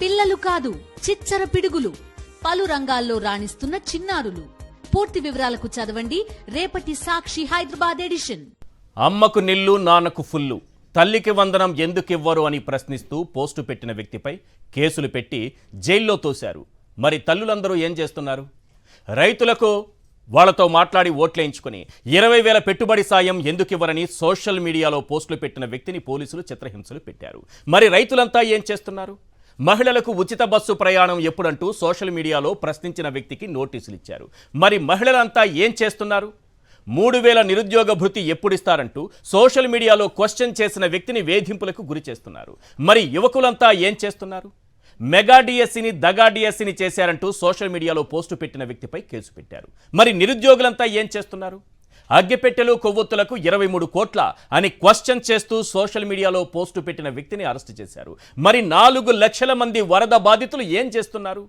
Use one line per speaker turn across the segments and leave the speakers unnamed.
పిల్లలు కాదు చిచ్చర పిడుగులు, పలు రంగాల్లో రాణిస్తున్న చిన్నారులు. పూర్తి వివరాలకు చదవండి రేపటి సాక్షి హైదరాబాద్ ఎడిషన్.
అమ్మకు నిల్లు నాన్నకు ఫుల్లు, తల్లికి వందనం ఎందుకివ్వరు అని ప్రశ్నిస్తూ పోస్టు పెట్టిన వ్యక్తిపై కేసులు పెట్టి జైల్లో తోశారు. మరి తల్లులందరూ ఏం చేస్తున్నారు? రైతులకు వాళ్లతో మాట్లాడి ఓట్లేయించుకుని 20,000 పెట్టుబడి సాయం ఎందుకివ్వరని సోషల్ మీడియాలో పోస్టులు పెట్టిన వ్యక్తిని పోలీసులు చిత్రహింసలు పెట్టారు. మరి రైతులంతా ఏం చేస్తున్నారు? మహిళలకు ఉచిత బస్సు ప్రయాణం ఎప్పుడంటూ సోషల్ మీడియాలో ప్రశ్నించిన వ్యక్తికి నోటీసులు ఇచ్చారు. మరి మహిళలంతా ఏం చేస్తున్నారు? 3,000 నిరుద్యోగ భృతి ఎప్పుడిస్తారంటూ సోషల్ మీడియాలో క్వశ్చన్ చేసిన వ్యక్తిని వేధింపులకు గురి చేస్తున్నారు. మరి యువకులంతా ఏం చేస్తున్నారు? మెగా డిఎస్సిని దగా డిఎస్సిని చేశారంటూ సోషల్ మీడియాలో పోస్టు పెట్టిన వ్యక్తిపై కేసు పెట్టారు. మరి నిరుద్యోగులంతా ఏం చేస్తున్నారు? అగ్గిపెట్టెలు కొవ్వొత్తులకు 23 కోట్ల అని క్వశ్చన్ చేస్తూ సోషల్ మీడియాలో పోస్టు పెట్టిన వ్యక్తిని అరెస్టు చేశారు. మరి 4 లక్షల మంది వరద బాధితులు ఏం చేస్తున్నారు?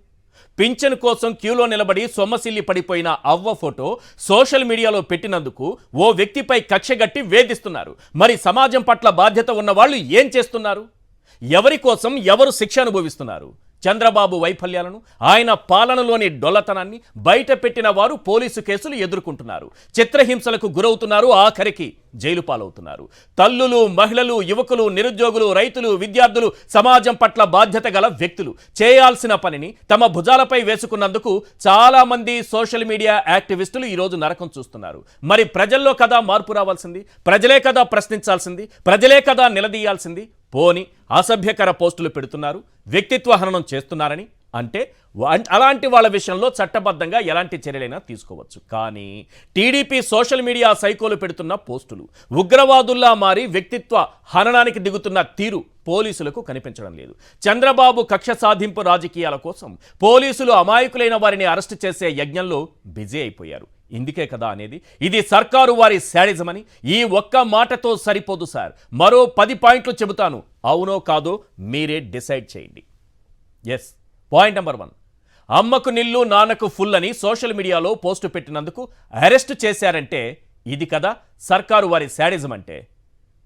పింఛన్ కోసం క్యూలో నిలబడి సొమ్మసిల్లి పడిపోయిన అవ్వ ఫోటో సోషల్ మీడియాలో పెట్టినందుకు ఓ వ్యక్తిపై కక్షగట్టి వేధిస్తున్నారు. మరి సమాజం పట్ల బాధ్యత ఉన్న వాళ్ళు ఏం చేస్తున్నారు? ఎవరి కోసం ఎవరు శిక్ష అనుభవిస్తున్నారు? చంద్రబాబు వైఫల్యాలను, ఆయన పాలనలోని డొల్లతనాన్ని బయట పెట్టిన వారు పోలీసు కేసులు ఎదుర్కొంటున్నారు, చిత్రహింసలకు గురవుతున్నారు, ఆఖరికి జైలు పాలవుతున్నారు. తల్లులు, మహిళలు, యువకులు, నిరుద్యోగులు, రైతులు, విద్యార్థులు సమాజం పట్ల బాధ్యత గల వ్యక్తులు చేయాల్సిన పనిని తమ భుజాలపై వేసుకున్నందుకు చాలా మంది సోషల్ మీడియా యాక్టివిస్టులు ఈరోజు నరకం చూస్తున్నారు. మరి ప్రజల్లో కదా మార్పు రావాల్సింది, ప్రజలే కదా ప్రశ్నించాల్సింది, ప్రజలే కదా నిలదీయాల్సింది. పోని అసభ్యకర పోస్టులు పెడుతున్నారు, వ్యక్తిత్వ హననం చేస్తున్నారని అంటే అలాంటి వాళ్ళ విషయంలో చట్టబద్ధంగా ఎలాంటి చర్యలైనా తీసుకోవచ్చు. కానీ టీడీపీ సోషల్ మీడియా సైకోలు పెడుతున్న పోస్టులు ఉగ్రవాదుల్లా మారి వ్యక్తిత్వ హననానికి దిగుతున్న తీరు పోలీసులకు కనిపించడం లేదు. చంద్రబాబు కక్ష సాధింపు రాజకీయాల కోసం పోలీసులు అమాయకులైన వారిని అరెస్టు చేసే యజ్ఞంలో బిజీ అయిపోయారు. ఇందుకే కదా అనేది ఇది సర్కారు వారి శాడిజం అని. ఈ ఒక్క మాటతో సరిపోదు సార్, మరో 10 పాయింట్లు చెబుతాను, అవునో కాదో మీరే డిసైడ్ చేయండి. ఎస్, పాయింట్ నెంబర్ 1, అమ్మకు నిల్లు నాన్నకు ఫుల్ అని సోషల్ మీడియాలో పోస్టు పెట్టినందుకు అరెస్ట్ చేశారంటే ఇది కదా సర్కారు వారి శాడిజం అంటే.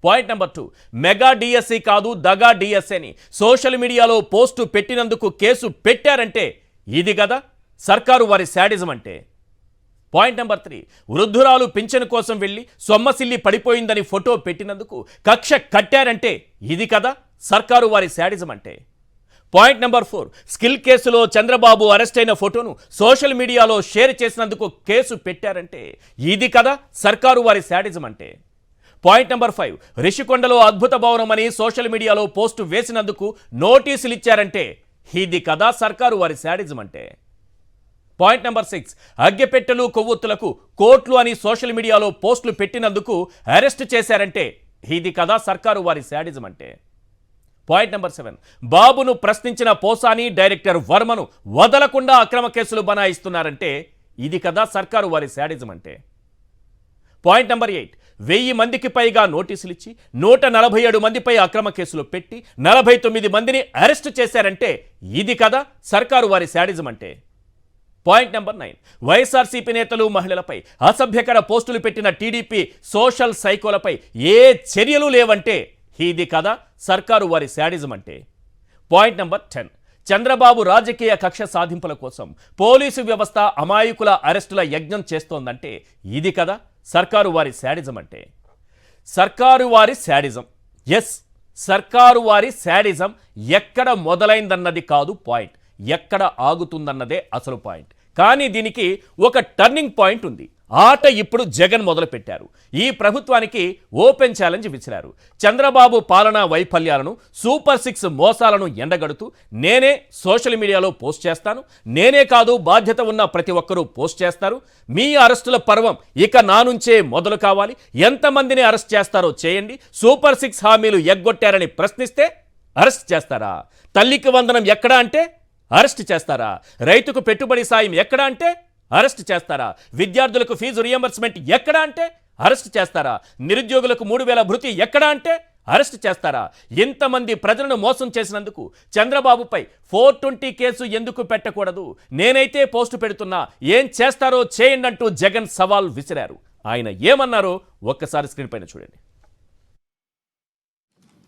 పాయింట్ నెంబర్ 2, మెగా డిఎస్సి కాదు దగా డిఎస్సి అని సోషల్ మీడియాలో పోస్టు పెట్టినందుకు కేసు పెట్టారంటే ఇది కదా సర్కారు వారి శాడిజం అంటే. పాయింట్ నెంబర్ 3, వృద్ధురాలు పింఛను కోసం వెళ్ళి సొమ్మసిల్లి పడిపోయిందని ఫోటో పెట్టినందుకు కక్ష కట్టారంటే ఇది కదా సర్కారు వారి శాడిజం అంటే. పాయింట్ నెంబర్ 4, స్కిల్ కేసులో చంద్రబాబు అరెస్ట్ అయిన ఫోటోను సోషల్ మీడియాలో షేర్ చేసినందుకు కేసు పెట్టారంటే ఇది కదా సర్కారు వారి శాడిజం అంటే. పాయింట్ నెంబర్ 5, రిషికొండలో అద్భుత భవనం అని సోషల్ మీడియాలో పోస్టు వేసినందుకు నోటీసులు ఇచ్చారంటే ఇది కదా సర్కారు వారి శాడిజం అంటే. పాయింట్ నెంబర్ 6, అగ్గెపెట్టెలు కొవ్వొత్తులకు కోట్లు అని సోషల్ మీడియాలో పోస్టులు పెట్టినందుకు అరెస్ట్ చేశారంటే ఇది కదా సర్కారు వారి శాడిజం అంటే. పాయింట్ నెంబర్ 7, బాబును ప్రశ్నించిన పోసాని డైరెక్టర్ వర్మను వదలకుండా అక్రమ కేసులు బనాయిస్తున్నారంటే ఇది కదా సర్కారు వారి శాడిజం అంటే. పాయింట్ నెంబర్ 8, 1000 మందికి పైగా నోటీసులు ఇచ్చి 147 మందిపై అక్రమ కేసులు పెట్టి 49 మందిని అరెస్టు చేశారంటే ఇది కదా సర్కారు వారి శాడిజం అంటే. పాయింట్ నెంబర్ 9, వైఎస్ఆర్సీపీ నేతలు మహిళలపై అసభ్యకర పోస్టులు పెట్టిన టీడీపీ సోషల్ సైకోలపై ఏ చర్యలు లేవంటే ఇది కదా సర్కారు వారి శాడిజం అంటే. పాయింట్ నెంబర్ 10, చంద్రబాబు రాజకీయ కక్ష సాధింపుల కోసం పోలీసు వ్యవస్థ అమాయకుల అరెస్టుల యజ్ఞం చేస్తోందంటే ఇది కదా సర్కారు వారి శాడిజం అంటే. సర్కారు వారి శాడిజం, ఎస్, సర్కారు వారి శాడిజం ఎక్కడ మొదలైందన్నది కాదు పాయింట్, ఎక్కడ ఆగుతుందన్నదే అసలు పాయింట్. కానీ దీనికి ఒక టర్నింగ్ పాయింట్ ఉంది. ఆట ఇప్పుడు జగన్ మొదలుపెట్టారు. ఈ ప్రభుత్వానికి ఓపెన్ ఛాలెంజ్ విసిరారు. చంద్రబాబు పాలనా వైఫల్యాలను, సూపర్ 6 మోసాలను ఎండగడుతూ నేనే సోషల్ మీడియాలో పోస్ట్ చేస్తాను, నేనే కాదు బాధ్యత ఉన్న ప్రతి ఒక్కరూ పోస్ట్ చేస్తారు, మీ అరెస్టుల పర్వం ఇక నా నుంచే మొదలు కావాలి, ఎంతమందిని అరెస్ట్ చేస్తారో చేయండి, సూపర్ 6 హామీలు ఎగ్గొట్టారని ప్రశ్నిస్తే అరెస్ట్ చేస్తారా? తల్లికి వందనం ఎక్కడా అంటే అరెస్ట్ చేస్తారా? రైతుకు పెట్టుబడి సాయం ఎక్కడ అంటే అరెస్ట్ చేస్తారా? విద్యార్థులకు ఫీజు రియంబర్స్మెంట్ ఎక్కడ అంటే అరెస్ట్ చేస్తారా? నిరుద్యోగులకు 3,000 భృతి ఎక్కడ అంటే అరెస్ట్ చేస్తారా? ఇంతమంది ప్రజలను మోసం చేసినందుకు చంద్రబాబుపై 420 కేసు ఎందుకు పెట్టకూడదు? నేనైతే పోస్టు పెడుతున్నా, ఏం చేస్తారో చేయండి అంటూ జగన్ సవాల్ విసిరారు. ఆయన ఏమన్నారో ఒక్కసారి స్క్రీన్ పైన చూడండి.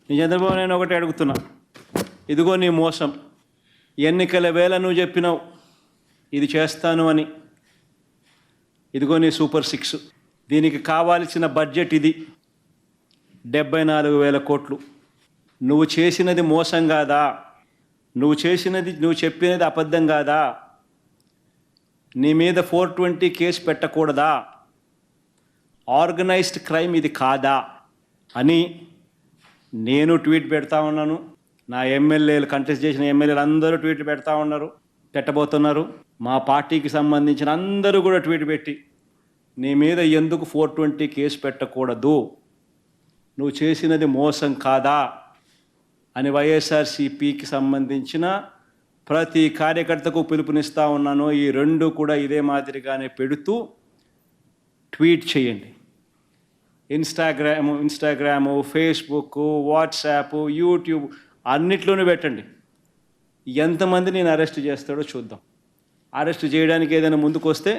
చంద్రబాబు నేను ఒకటి అడుగుతున్నా, ఇదిగో నీ మోసం, ఎన్నికల వేళ నువ్వు చెప్పినావు ఇది చేస్తాను అని. ఇదిగో నీ సూపర్ 6. దీనికి కావాల్సిన బడ్జెట్ ఇది 74,000 కోట్లు. నువ్వు చేసినది మోసం కాదా? నువ్వు చెప్పినది అబద్ధం కాదా? నీ మీద 420 కేసు పెట్టకూడదా? ఆర్గనైజ్డ్ క్రైమ్ ఇది కాదా అని నేను ట్వీట్ పెడతా ఉన్నాను. నా ఎమ్మెల్యేలు, కంటెస్ట్ చేసిన ఎమ్మెల్యేలు అందరూ ట్వీట్లు పెడతా ఉన్నారు, పెట్టబోతున్నారు. మా పార్టీకి సంబంధించిన అందరూ కూడా ట్వీట్ పెట్టి నీ మీద ఎందుకు 420 కేసు పెట్టకూడదు, నువ్వు చేసినది మోసం కాదా అని వైఎస్ఆర్సీపీకి సంబంధించిన ప్రతి కార్యకర్తకు పిలుపునిస్తూ ఉన్నాను. ఈ రెండు కూడా ఇదే మాదిరిగానే పెడుతూ ట్వీట్ చేయండి. ఇన్స్టాగ్రాము, ఫేస్బుక్, వాట్సాప్, యూట్యూబ్ అన్నిట్లోనూ పెట్టండి. ఎంతమంది నేను అరెస్ట్ చేస్తాడో చూద్దాం. అరెస్ట్ చేయడానికి ఏదైనా ముందుకు వస్తే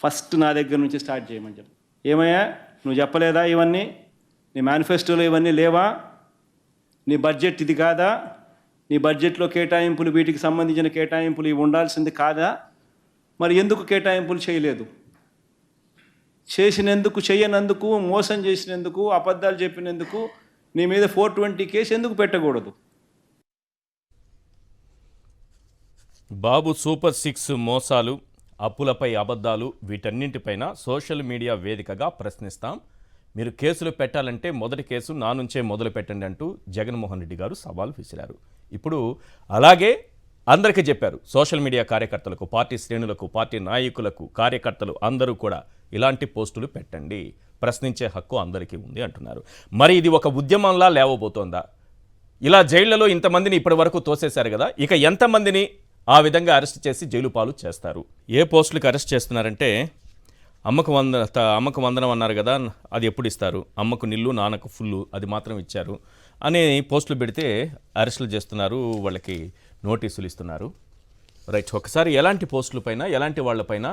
ఫస్ట్ నా దగ్గర నుంచి స్టార్ట్ చేయమని చెప్పు. ఏమయ్యా నువ్వు చెప్పలేదా ఇవన్నీ? నీ మేనిఫెస్టోలో ఇవన్నీ లేవా? నీ బడ్జెట్ ఇది కాదా? నీ బడ్జెట్లో కేటాయింపులు, వీటికి సంబంధించిన కేటాయింపులు ఇవి ఉండాల్సింది కాదా? మరి ఎందుకు కేటాయింపులు చేయలేదు? చేసినందుకు, చేయనందుకు, మోసం చేసినందుకు, అబద్ధాలు చెప్పినందుకు నీ మీద 420 కేసు ఎందుకు పెట్టకూడదు?
బాబు సూపర్ 6 మోసాలు, అప్పులపై అబద్ధాలు, వీటన్నింటిపైన సోషల్ మీడియా వేదికగా ప్రశ్నిస్తాం. మీరు కేసులు పెట్టాలంటే మొదటి కేసు నా నుంచే మొదలు పెట్టండి అంటూ జగన్మోహన్ రెడ్డి గారు సవాల్ విసిరారు. ఇప్పుడు అలాగే అందరికీ చెప్పారు, సోషల్ మీడియా కార్యకర్తలకు, పార్టీ శ్రేణులకు, పార్టీ నాయకులకు, కార్యకర్తలు అందరూ కూడా ఇలాంటి పోస్టులు పెట్టండి, ప్రశ్నించే హక్కు అందరికీ ఉంది అంటున్నారు. మరి ఇది ఒక ఉద్యమంలా లేవబోతోందా? ఇలా జైళ్లలో ఇంతమందిని ఇప్పటి వరకు తోసేశారు కదా, ఇక ఎంతమందిని ఆ విధంగా అరెస్ట్ చేసి జైలు పాలు చేస్తారు? ఏ పోస్టులకు అరెస్ట్ చేస్తున్నారంటే, అమ్మకు వందనం అన్నారు కదా, అది ఎప్పుడు ఇస్తారు? అమ్మకు నిల్లు, నాన్నకు ఫుల్లు, అది మాత్రం ఇచ్చారు అని పోస్టులు పెడితే అరెస్టులు చేస్తున్నారు, వాళ్ళకి నోటీసులు ఇస్తున్నారు. రైట్, ఒకసారి ఎలాంటి పోస్టులపైన, ఎలాంటి వాళ్ళపైన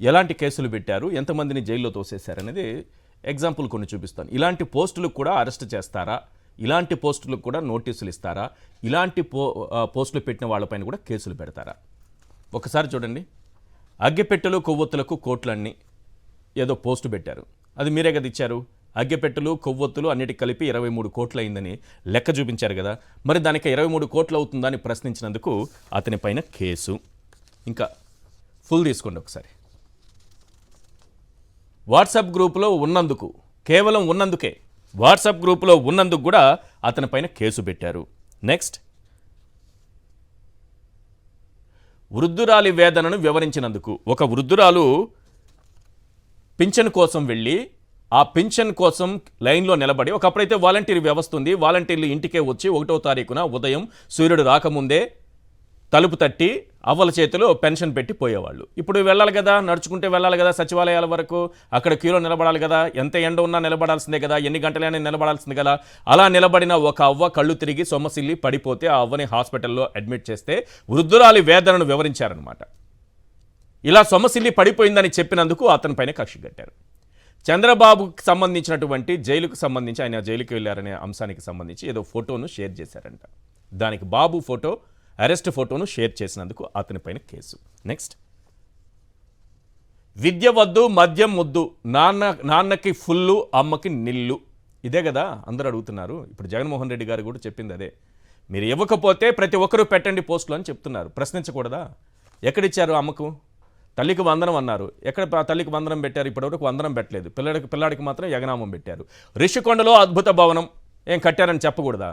ఎలాంటి కేసులు పెట్టారు, ఎంతమందిని జైల్లో తోసేశారనేది ఎగ్జాంపుల్ కొన్ని చూపిస్తాను. ఇలాంటి పోస్టులకు కూడా అరెస్ట్ చేస్తారా? ఇలాంటి పోస్టులకు కూడా నోటీసులు ఇస్తారా? ఇలాంటి పోస్టులు పెట్టిన వాళ్ళపైన కూడా కేసులు పెడతారా? ఒకసారి చూడండి. అగ్గిపెట్టెలు, కొవ్వొత్తులకు కోట్లన్నీ ఏదో పోస్టు పెట్టారు, అది మీరే కదా ఇచ్చారు. అగ్గిపెట్టెలు, కొవ్వొత్తులు అన్నిటికి కలిపి 23 కోట్లు అయిందని లెక్క చూపించారు కదా, మరి దానికి 23 కోట్లు అవుతుందని ప్రశ్నించినందుకు అతని పైన కేసు. ఇంకా ఫుల్ తీసుకోండి ఒకసారి. వాట్సాప్ గ్రూపులో ఉన్నందుకు, కేవలం ఉన్నందుకే, వాట్సాప్ గ్రూపులో ఉన్నందుకు కూడా అతని పైన కేసు పెట్టారు. నెక్స్ట్, వృద్ధురాలి వేదనను వివరించినందుకు, ఒక వృద్ధురాలు పింఛన్ కోసం వెళ్ళి ఆ పింఛన్ కోసం లైన్లో నిలబడి, ఒకప్పుడైతే వాలంటీర్ వ్యవస్థ ఉంది, వాలంటీర్లు ఇంటికే వచ్చి 1వ తారీఖున ఉదయం సూర్యుడు రాకముందే తలుపు తట్టి అవ్వల చేతిలో పెన్షన్ పెట్టి పోయేవాళ్ళు. ఇప్పుడు వెళ్ళాలి కదా, నడుచుకుంటే వెళ్ళాలి కదా సచివాలయాల వరకు, అక్కడ క్యూలో నిలబడాలి కదా, ఎంత ఎండ ఉన్నా నిలబడాల్సిందే కదా, ఎన్ని గంటలైనా నిలబడాల్సిందే కదా. అలా నిలబడిన ఒక అవ్వ కళ్ళు తిరిగి సొమ్మసిల్లి పడిపోతే ఆ అవ్వని హాస్పిటల్లో అడ్మిట్ చేస్తే వృద్ధురాలి వేదనను వివరించారనమాట. ఇలా సొమ్మసిల్లి పడిపోయిందని చెప్పినందుకు అతనిపైన కక్ష కట్టారు. చంద్రబాబుకి సంబంధించినటువంటి జైలుకు సంబంధించి, ఆయన జైలుకి వెళ్ళారనే అంశానికి సంబంధించి ఏదో ఫోటోను షేర్ చేశారంట. దానికి బాబు ఫోటో, అరెస్ట్ ఫోటోను షేర్ చేసినందుకు అతనిపైన కేసు. నెక్స్ట్, విద్య వద్దు మద్యం ముద్దు, నాన్నకి ఫుల్లు, అమ్మకి నిల్లు, ఇదే కదా అందరూ అడుగుతున్నారు. ఇప్పుడు జగన్మోహన్ రెడ్డి గారు కూడా చెప్పింది అదే. మీరు ఇవ్వకపోతే ప్రతి ఒక్కరూ పెట్టండి పోస్టులు అని చెప్తున్నారు. ప్రశ్నించకూడదా? ఎక్కడిచ్చారు అమ్మకు? తల్లికి వందనం అన్నారు, ఎక్కడ తల్లికి వందనం పెట్టారు? ఇప్పటివరకు వందనం పెట్టలేదు. పిల్లాడికి మాత్రం యగనామం పెట్టారు. రిషికొండలో అద్భుత భవనం ఏం కట్టారని చెప్పకూడదా?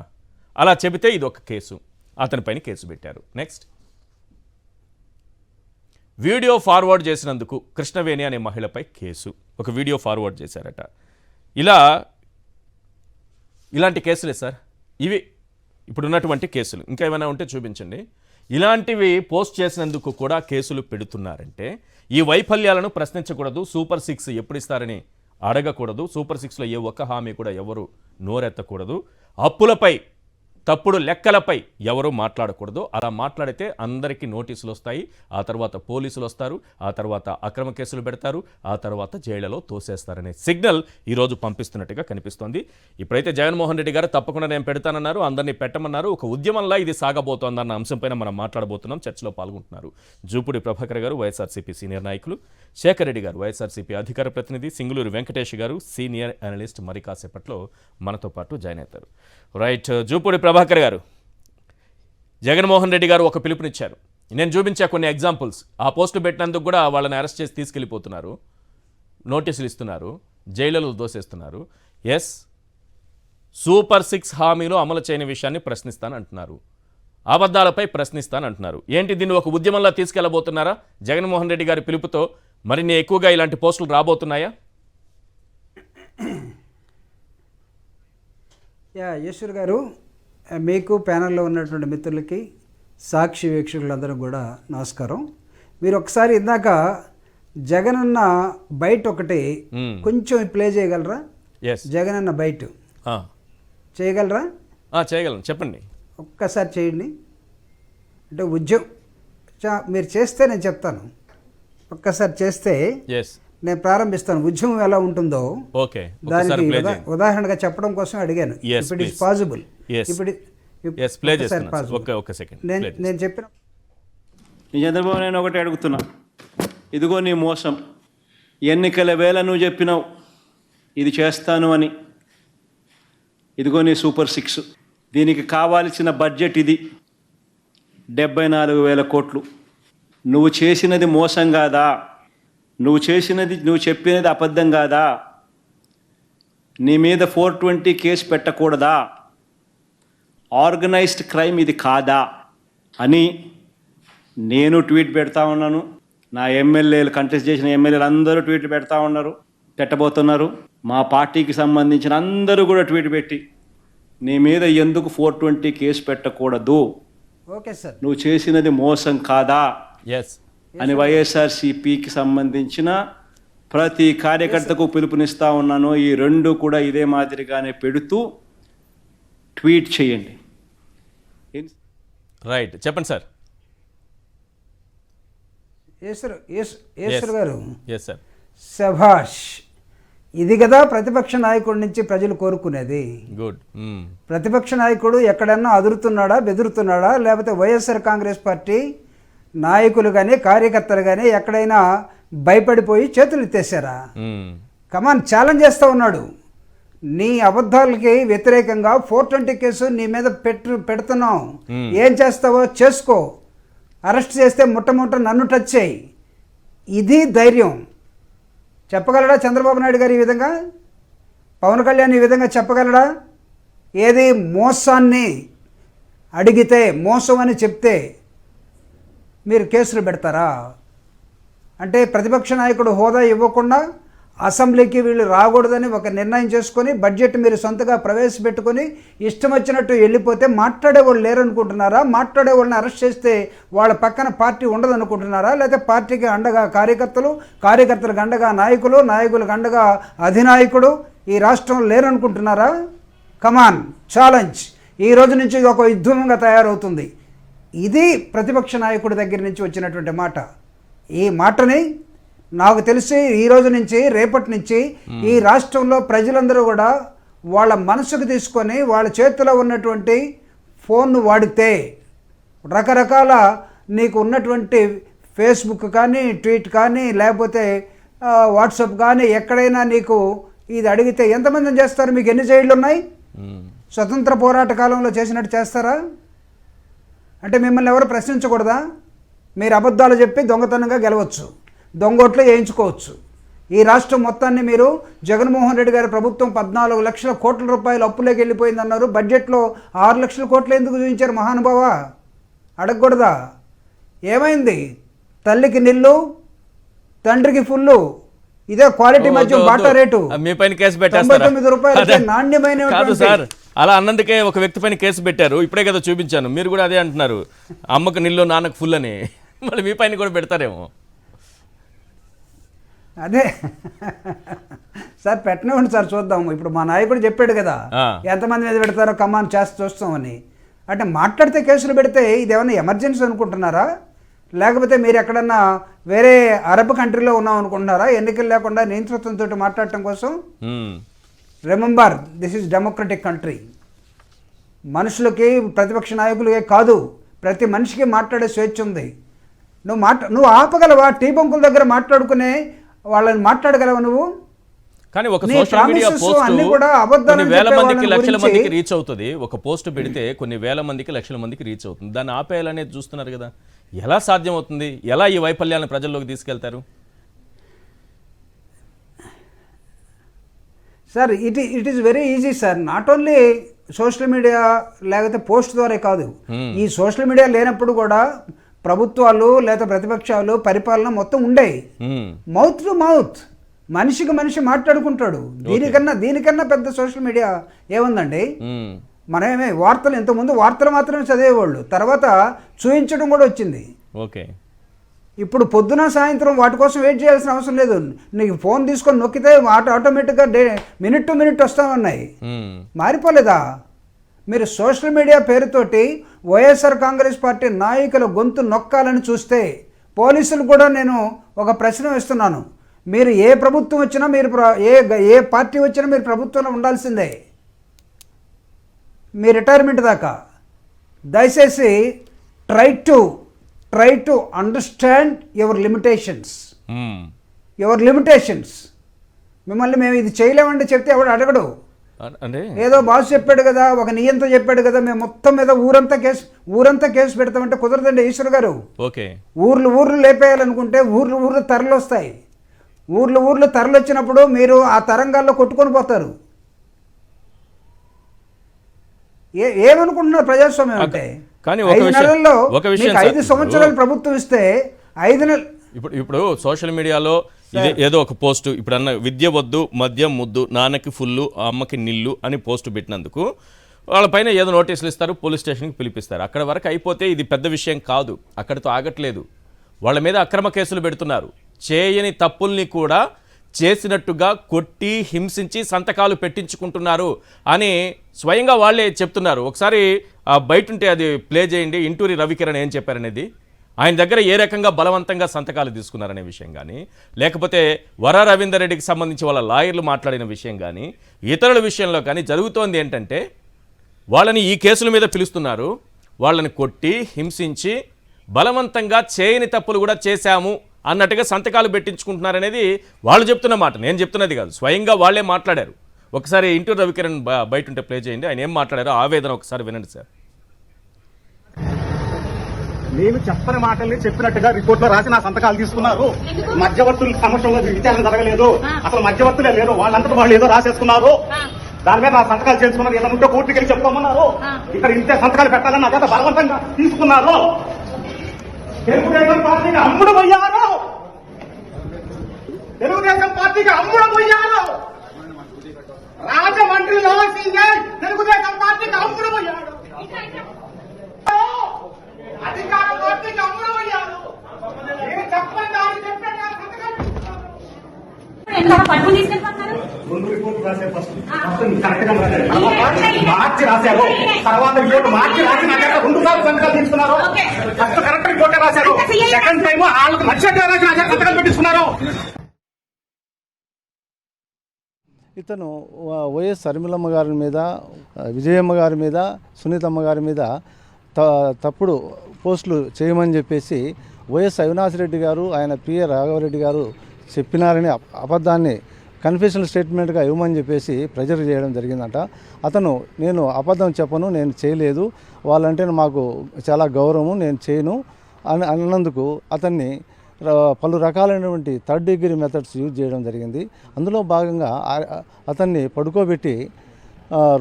అలా చెబితే ఇది ఒక కేసు, అతనిపైన కేసు పెట్టారు. నెక్స్ట్, వీడియో ఫార్వర్డ్ చేసినందుకు కృష్ణవేణి అనే మహిళపై కేసు. ఒక వీడియో ఫార్వర్డ్ చేశారట. ఇలాంటి కేసులే సార్ ఇవి ఇప్పుడున్నటువంటి కేసులు. ఇంకా ఏమైనా ఉంటే చూపించండి. ఇలాంటివి పోస్ట్ చేసినందుకు కూడా కేసులు పెడుతున్నారంటే ఈ వైఫల్యాలను ప్రశ్నించకూడదు. సూపర్ 6 ఎప్పుడు ఇస్తారని అడగకూడదు. సూపర్ 6లో ఏ ఒక్క హామీ కూడా ఎవరు నోరెత్తకూడదు. అప్పులపై తప్పుడు లెక్కలపై ఎవరూ మాట్లాడకూడదు. అలా మాట్లాడితే అందరికీ నోటీసులు వస్తాయి. ఆ తర్వాత పోలీసులు వస్తారు, ఆ తర్వాత అక్రమ కేసులు పెడతారు, ఆ తర్వాత జైళ్లలో తోసేస్తారనే సిగ్నల్ ఈరోజు పంపిస్తున్నట్టుగా కనిపిస్తోంది. ఇప్పుడైతే జగన్మోహన్ రెడ్డి గారు తప్పకుండా నేను పెడతానన్నారు, అందరినీ పెట్టమన్నారు. ఒక ఉద్యమంలా ఇది సాగబోతోందన్న అంశంపైన మనం మాట్లాడబోతున్నాం. చర్చలో పాల్గొంటున్నారు జూపూడి ప్రభాకర్ గారు, వైఎస్ఆర్సీపీ సీనియర్ నాయకులు, శేఖర్ రెడ్డి గారు, వైఎస్ఆర్సీపీ అధికార ప్రతినిధి, సింగులూరు వెంకటేష్ గారు, సీనియర్ అనలిస్ట్, మరి కాసేపట్లో మనతో పాటు జాయిన్ అవుతారు. రైట్, జూపూడి ప్రభాకర్ గారు, జగన్మోహన్ రెడ్డి గారు ఒక పిలుపునిచ్చారు. నేను చూపించా కొన్ని ఎగ్జాంపుల్స్. ఆ పోస్టు పెట్టినందుకు కూడా వాళ్ళని అరెస్ట్ చేసి తీసుకెళ్ళిపోతున్నారు, నోటీసులు ఇస్తున్నారు, జైళ్లలో దోసేస్తున్నారు. ఎస్, సూపర్ 6 హామీలు అమలు చేయని విషయాన్ని ప్రశ్నిస్తానంటున్నారు, అబద్ధాలపై ప్రశ్నిస్తానంటున్నారు. ఏంటి, దీన్ని ఒక ఉద్యమంలో తీసుకెళ్లబోతున్నారా జగన్మోహన్ రెడ్డి గారి పిలుపుతో? మరిన్ని ఎక్కువగా ఇలాంటి పోస్టులు రాబోతున్నాయా?
ఈశ్వర్ గారు, మీకు ప్యానెల్లో ఉన్నటువంటి మిత్రులకి, సాక్షి వీక్షకులందరూ కూడా నమస్కారం. మీరు ఒకసారి ఇందాక జగనన్న బైట్ ఒకటి కొంచెం ప్లే చేయగలరా? జగనన్న బైట్ చేయగలరా?
చేయగలను, చెప్పండి.
ఒక్కసారి చేయండి. అంటే మీరు చేస్తే నేను చెప్తాను. ఒక్కసారి చేస్తే నేను ప్రారంభిస్తాను. ఉద్యమం ఎలా ఉంటుందో దానికి ఉదాహరణగా చెప్పడం కోసం అడిగాను. ఇప్పుడు ఇట్స్ పాసిబుల్. నేను చెప్పిన
చంద్రబాబు, నేను ఒకటి అడుగుతున్నా. ఇదిగో నీ మోసం. ఎన్నికల వేళ నువ్వు చెప్పినావు ఇది చేస్తాను అని. ఇదిగో నీ సూపర్ 6. దీనికి కావాల్సిన బడ్జెట్ ఇది, 74,000 కోట్లు. నువ్వు చేసినది మోసం కాదా? నువ్వు చెప్పినది అబద్ధం కాదా? నీ మీద 420 కేసు పెట్టకూడదా? ఆర్గనైజ్డ్ క్రైమ్ ఇది కాదా అని నేను ట్వీట్ పెడతా ఉన్నాను. నా ఎమ్మెల్యేలు, కంటెస్ట్ చేసిన ఎమ్మెల్యేలు అందరూ ట్వీట్లు పెడతా ఉన్నారు, పెట్టబోతున్నారు. మా పార్టీకి సంబంధించిన అందరూ కూడా ట్వీట్ పెట్టి నీ మీద ఎందుకు 420 కేసు పెట్టకూడదు,
ఓకే సార్,
నువ్వు చేసినది మోసం కాదా అని వైఎస్ఆర్సీపీకి సంబంధించిన ప్రతి కార్యకర్తకు పిలుపునిస్తా ఉన్నాను. ఈ రెండు కూడా ఇదే మాదిరిగానే పెడుతూ ట్వీట్ చేయండి.
రైట్, చెప్పండి సార్.
ఈశ్వర్ గారు,
శభాష్.
ఇది కదా ప్రతిపక్ష నాయకుడి నుంచి ప్రజలు కోరుకునేది.
గుడ్.
ప్రతిపక్ష నాయకుడు ఎక్కడన్నా అదురుతున్నాడా, బెదురుతున్నాడా, లేకపోతే వైఎస్ఆర్ కాంగ్రెస్ పార్టీ నాయకులు కానీ కార్యకర్తలు కానీ ఎక్కడైనా భయపడిపోయి చేతులు ఎత్తేసారా? కమాన్, ఛాలెంజ్ చేస్తూ ఉన్నాడు. నీ అబద్ధాలకి వ్యతిరేకంగా 420 కేసు నీ మీద పెడుతున్నాం. ఏం చేస్తావో చేసుకో. అరెస్ట్ చేస్తే ముట్టముట్ట నన్ను టచ్ చేయి. ఇది ధైర్యం. చెప్పగలడా చంద్రబాబు నాయుడు గారు ఈ విధంగా? పవన్ కళ్యాణ్ ఈ విధంగా చెప్పగలడా? ఏది మోసాన్ని అడిగితే, మోసం అని చెప్తే మీరు కేసులు పెడతారా? అంటే ప్రతిపక్ష నాయకుడు హోదా ఇవ్వకుండా అసెంబ్లీకి వీళ్ళు రాకూడదని ఒక నిర్ణయం చేసుకొని బడ్జెట్ మీరు సొంతగా ప్రవేశపెట్టుకొని ఇష్టం వచ్చినట్టు వెళ్ళిపోతే మాట్లాడేవాళ్ళు లేరనుకుంటున్నారా? మాట్లాడేవాళ్ళని అరెస్ట్ చేస్తే వాళ్ళ పక్కన పార్టీ ఉండదనుకుంటున్నారా? లేకపోతే పార్టీకి అండగా కార్యకర్తలకు అండగా నాయకులకు అండగా అధినాయకుడు ఈ రాష్ట్రంలో లేరనుకుంటున్నారా? కమాన్, ఛాలెంజ్. ఈ రోజు నుంచి ఇది ఒక యుద్ధంగా తయారవుతుంది. ఇది ప్రతిపక్ష నాయకుడి దగ్గర నుంచి వచ్చినటువంటి మాట. ఈ మాటని నాకు తెలిసి ఈ రోజు నుంచి, రేపటి నుంచి ఈ రాష్ట్రంలో ప్రజలందరూ కూడా వాళ్ళ మనసుకు తీసుకొని వాళ్ళ చేతిలో ఉన్నటువంటి ఫోన్ను వాడితే రకరకాల నీకు ఉన్నటువంటి ఫేస్బుక్ కానీ, ట్వీట్ కానీ, లేకపోతే వాట్సాప్ కానీ ఎక్కడైనా నీకు ఇది అడిగితే ఎంతమందిని చేస్తారు? మీకు ఎన్ని జైళ్ళు ఉన్నాయి? స్వతంత్ర పోరాట కాలంలో చేసినట్టు చేస్తారా? అంటే మిమ్మల్ని ఎవరు ప్రశ్నించకూడదా? మీరు అబద్ధాలు చెప్పి దొంగతనంగా గెలవచ్చు, దొంగోట్లు వేయించుకోవచ్చు. ఈ రాష్ట్రం మొత్తాన్ని మీరు జగన్మోహన్ రెడ్డి గారి ప్రభుత్వం 14 లక్షల కోట్ల రూపాయలు అప్పులోకి వెళ్ళిపోయిందన్నారు. బడ్జెట్లో 6 లక్షల కోట్లు ఎందుకు చూపించారు మహానుభావ? అడగకూడదా? ఏమైంది? తల్లికి నిల్లు, తండ్రికి ఫుల్లు. ఇదే క్వాలిటీ మధ్య బాటా రేటు.
మీ పైన కేసు పెట్టేస్తారా?
99 రూపాయలు నాణ్యమైన.
కాదు సార్, అలా అన్నందుకే ఒక వ్యక్తి పైన కేసు పెట్టారు. ఇప్పుడే కదా చూపించాను. మీరు కూడా అదే అంటున్నారు, అమ్మకు నిల్లు నాన్నకు ఫుల్ అని. మళ్ళీ మీ పైన కూడా పెడతారేమో.
అదే సార్, పెట్టనివ్వండి సార్, చూద్దాము. ఇప్పుడు మా నాయకుడు చెప్పాడు కదా ఎంతమంది మీద పెడతారో, కమాన్ చేసి చూస్తామని. అంటే మాట్లాడితే కేసులు పెడితే ఇది ఏమైనా ఎమర్జెన్సీ అనుకుంటున్నారా, లేకపోతే మీరు ఎక్కడన్నా వేరే అరబ్ కంట్రీలో ఉన్నాం అనుకుంటున్నారా ఎన్నికలు లేకుండా నియంతృత్వంతో మాట్లాడటం కోసం? Remember, this is democratic country. మనుషులకి ప్రతిపక్ష నాయకులకే కాదు, ప్రతి మనిషికి మాట్లాడే స్వేచ్ఛ ఉంది. నువ్వు ఆపగలవా? టీ బంకుల దగ్గర మాట్లాడుకునే వాళ్ళని మాట్లాడగలవా నువ్వు?
కానీ ఒక సోషల్ మీడియా పోస్ట్ కొన్ని వేల మందికి లక్షల మందికి రీచ్ అవుతుంది. ఒక పోస్ట్ పెడితే కొన్ని వేల మందికి లక్షల మందికి రీచ్ అవుతుంది. దాన్ని ఆపేయాలనేది చూస్తున్నారు కదా, ఎలా సాధ్యం అవుతుంది? ఎలా ఈ వైఫల్యాలను ప్రజల్లోకి తీసుకెళ్తారు?
Sir, it is very easy sir. Not only social media లేకపోతే పోస్ట్ ద్వారా కాదు, ఈ సోషల్ మీడియా లేనప్పుడు కూడా ప్రభుత్వాలు లేదా ప్రతిపక్షాలు పరిపాలన మొత్తం ఉండేవి. మౌత్ టు మౌత్, మనిషికి మనిషి మాట్లాడుకుంటాడు. దీనికన్నా పెద్ద సోషల్ మీడియా ఏముందండి? మనమేమే వార్తలు, ఇంతకుముందు వార్తలు మాత్రమే చదివేవాళ్ళు, తర్వాత చూపించడం కూడా వచ్చింది.
ఓకే,
ఇప్పుడు పొద్దున సాయంత్రం వాటి కోసం వెయిట్ చేయాల్సిన అవసరం లేదు. నీకు ఫోన్ తీసుకొని నొక్కితే ఆటోమేటిక్గా మినిట్ టు మినిట్ వస్తూ ఉన్నాయి. మారిపోలేదా? మీరు సోషల్ మీడియా పేరుతోటి వైఎస్ఆర్ కాంగ్రెస్ పార్టీ నాయకుల గొంతు నొక్కాలని చూస్తే పోలీసులు కూడా నేను ఒక ప్రశ్న వేస్తున్నాను. మీరు ఏ ప్రభుత్వం వచ్చినా, మీరు ఏ పార్టీ వచ్చినా మీరు ప్రభుత్వంలో ఉండాల్సిందే మీ రిటైర్మెంట్ దాకా. దయచేసి try to understand your limitations. మిమ్మల్ని మేము ఇది చేయలేమండి చెప్తే ఎవడు అడగడు. ఏదో బాస్ చెప్పాడు కదా, ఒక నియంతో చెప్పాడు కదా, మేము మొత్తం మీద ఊరంతా కేసు పెడతామంటే కుదరదండి ఈశ్వర్ గారు. ఊర్లు లేపేయాలనుకుంటే ఊర్లు తరలు వస్తాయి. ఊర్లు తరలు వచ్చినప్పుడు మీరు ఆ తరంగాల్లో కొట్టుకొని పోతారు. ఏమనుకుంటున్నారు ప్రజాస్వామ్యం అంటే? 5 నెలల్లో 5 సంవత్సరాలు ప్రభుత్వం ఇస్తే 5 నెలలు.
ఇప్పుడు సోషల్ మీడియాలో ఏదో ఒక పోస్టు, ఇప్పుడు అన్న విద్య వద్దు మద్యం ముద్దు, నాన్నకి ఫుల్లు అమ్మకి నిల్లు అని పోస్టు పెట్టినందుకు వాళ్ళపైన ఏదో నోటీసులు ఇస్తారు, పోలీస్ స్టేషన్కి పిలిపిస్తారు. అక్కడ వరకు అయిపోతే ఇది పెద్ద విషయం కాదు, అక్కడితో ఆగట్లేదు. వాళ్ళ మీద అక్రమ కేసులు పెడుతున్నారు. చేయని తప్పుల్ని కూడా చేసినట్టుగా కొట్టి హింసించి సంతకాలు పెట్టించుకుంటున్నారు అని స్వయంగా వాళ్ళే చెప్తున్నారు. ఒకసారి బయట ఉంటే అది ప్లే చేయండి. ఇంటూరి రవికిరణ్ ఏం చెప్పారనేది, ఆయన దగ్గర ఏ రకంగా బలవంతంగా సంతకాలు తీసుకున్నారనే విషయం కానీ, లేకపోతే వర రవీందర్ రెడ్డికి సంబంధించి వాళ్ళ లాయర్లు మాట్లాడిన విషయం కానీ, ఇతరుల విషయంలో కానీ జరుగుతోంది ఏంటంటే, వాళ్ళని ఈ కేసుల మీద పిలుస్తున్నారు, వాళ్ళని కొట్టి హింసించి బలవంతంగా చేయని తప్పులు కూడా చేశాము అన్నట్టుగా సంతకాలు పెట్టించుకుంటున్నారనేది వాళ్ళు చెప్తున్న మాట, నేను చెప్తున్నది కాదు. స్వయంగా వాళ్ళే మాట్లాడారు. ఒకసారి ఇంటూరి రవికిరణ్ బయట ఉంటే ప్లే చేయండి, ఆయన ఏం మాట్లాడారో ఆవేదన ఒకసారి వినండి సార్.
నేను చెప్పని మాటల్ని చెప్పినట్టుగా రిపోర్ట్ లో రాసి నా సంతకాలు తీసుకున్నారు. మధ్యవర్తుల సమక్షంలో విచారణ జరగలేదు, అసలు మధ్యవర్తులే లేరు, వాళ్ళంతటా వాళ్ళు ఏదో రాసేసుకున్నారు. దాని మీద నా సంతకాలు చేసుకున్నారు. ఏదైనా ఉంటే కోర్టుకి వెళ్ళి చెప్పుకోమన్నారు. ఇక్కడ ఇంతే సంతకాలు పెట్టాలని నాకైతే బలవంతంగా తీసుకున్నారు. తెలుగుదేశం పార్టీకి అమ్ముడు పోయారు, తెలుగుదేశం పార్టీకి అమ్ముడు పోయారు. రాజమండ్రిలో తెలుగుదేశం పార్టీకి అమ్ముడు పోయాడు, అధికార పార్టీకి అమ్ముడు పోయారు. నేను చెప్పని దాన్ని చెప్పినట్టుగా రెండు రిపోర్ట్లు రాశారు. ఫస్ట్ కరెక్ట్ గా మార్చి రాశారు, తర్వాత రిపోర్ట్ మార్చి రాసి నా దగ్గర 2 సార్లు సంతకాలు తీసుకున్నారు. ఫస్ట్ కరెక్ట్ రిపోర్టే రాశారు, సెకండ్ టైం వాళ్ళకి నచ్చినట్టుగా రాసి నా దగ్గర సంతకాలు పెట్టించుకున్నారు.
ఇతను వైఎస్ షర్మిలమ్మ గారి మీద, విజయమ్మ గారి మీద, సునీతమ్మ గారి మీద తప్పుడు పోస్టులు చేయమని చెప్పేసి వైఎస్ అవినాష్ రెడ్డి గారు, ఆయన పిఏ రాఘవరెడ్డి గారు చెప్పినారని అబద్ధాన్ని కన్ఫెషనల్ స్టేట్మెంట్గా ఇవ్వమని చెప్పేసి ప్రెజర్ చేయడం జరిగిందంట. అతను నేను అబద్ధం చెప్పను, నేను చేయలేదు, వాళ్ళంటే మాకు చాలా గౌరవం, నేను చేయను అని అన్నందుకు అతన్ని పలు రకాలైనటువంటి 3rd డిగ్రీ మెథడ్స్ యూజ్ చేయడం జరిగింది. అందులో భాగంగా అతన్ని పడుకోబెట్టి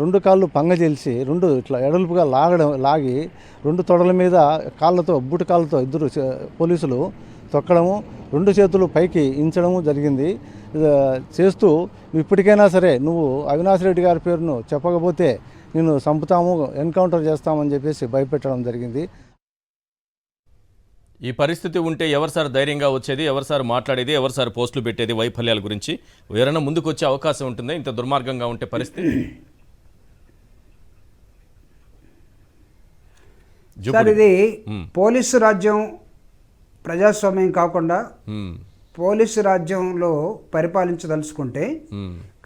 2 కాళ్ళు పంగజేల్చి 2 ఇట్లా ఎడల్పుగా లాగి 2 తొడల మీద కాళ్ళతో, బూటు కాళ్ళతో ఇద్దరు పోలీసులు తొక్కడము, 2 చేతులు పైకి ఇంచడము జరిగింది. చేస్తూ ఇప్పటికైనా సరే నువ్వు అవినాష్ రెడ్డి గారి పేరును చెప్పకపోతే నిన్ను చంపుతాము, ఎన్కౌంటర్ చేస్తామని చెప్పేసి భయపెట్టడం జరిగింది.
ఈ పరిస్థితి ఉంటే ఎవరు సార్ ధైర్యంగా వచ్చేది, ఎవరు సార్ మాట్లాడేది, ఎవరు సార్ పోస్టులు పెట్టేది వైఫల్యాల గురించి? ఎవరైనా ముందుకు వచ్చే అవకాశం ఉంటుందా ఇంత దుర్మార్గంగా ఉంటే పరిస్థితి?
సార్ ఇది పోలీసు రాజ్యం ప్రజాస్వామ్యం కాకుండా పోలీసు రాజ్యంలో పరిపాలించదలుచుకుంటే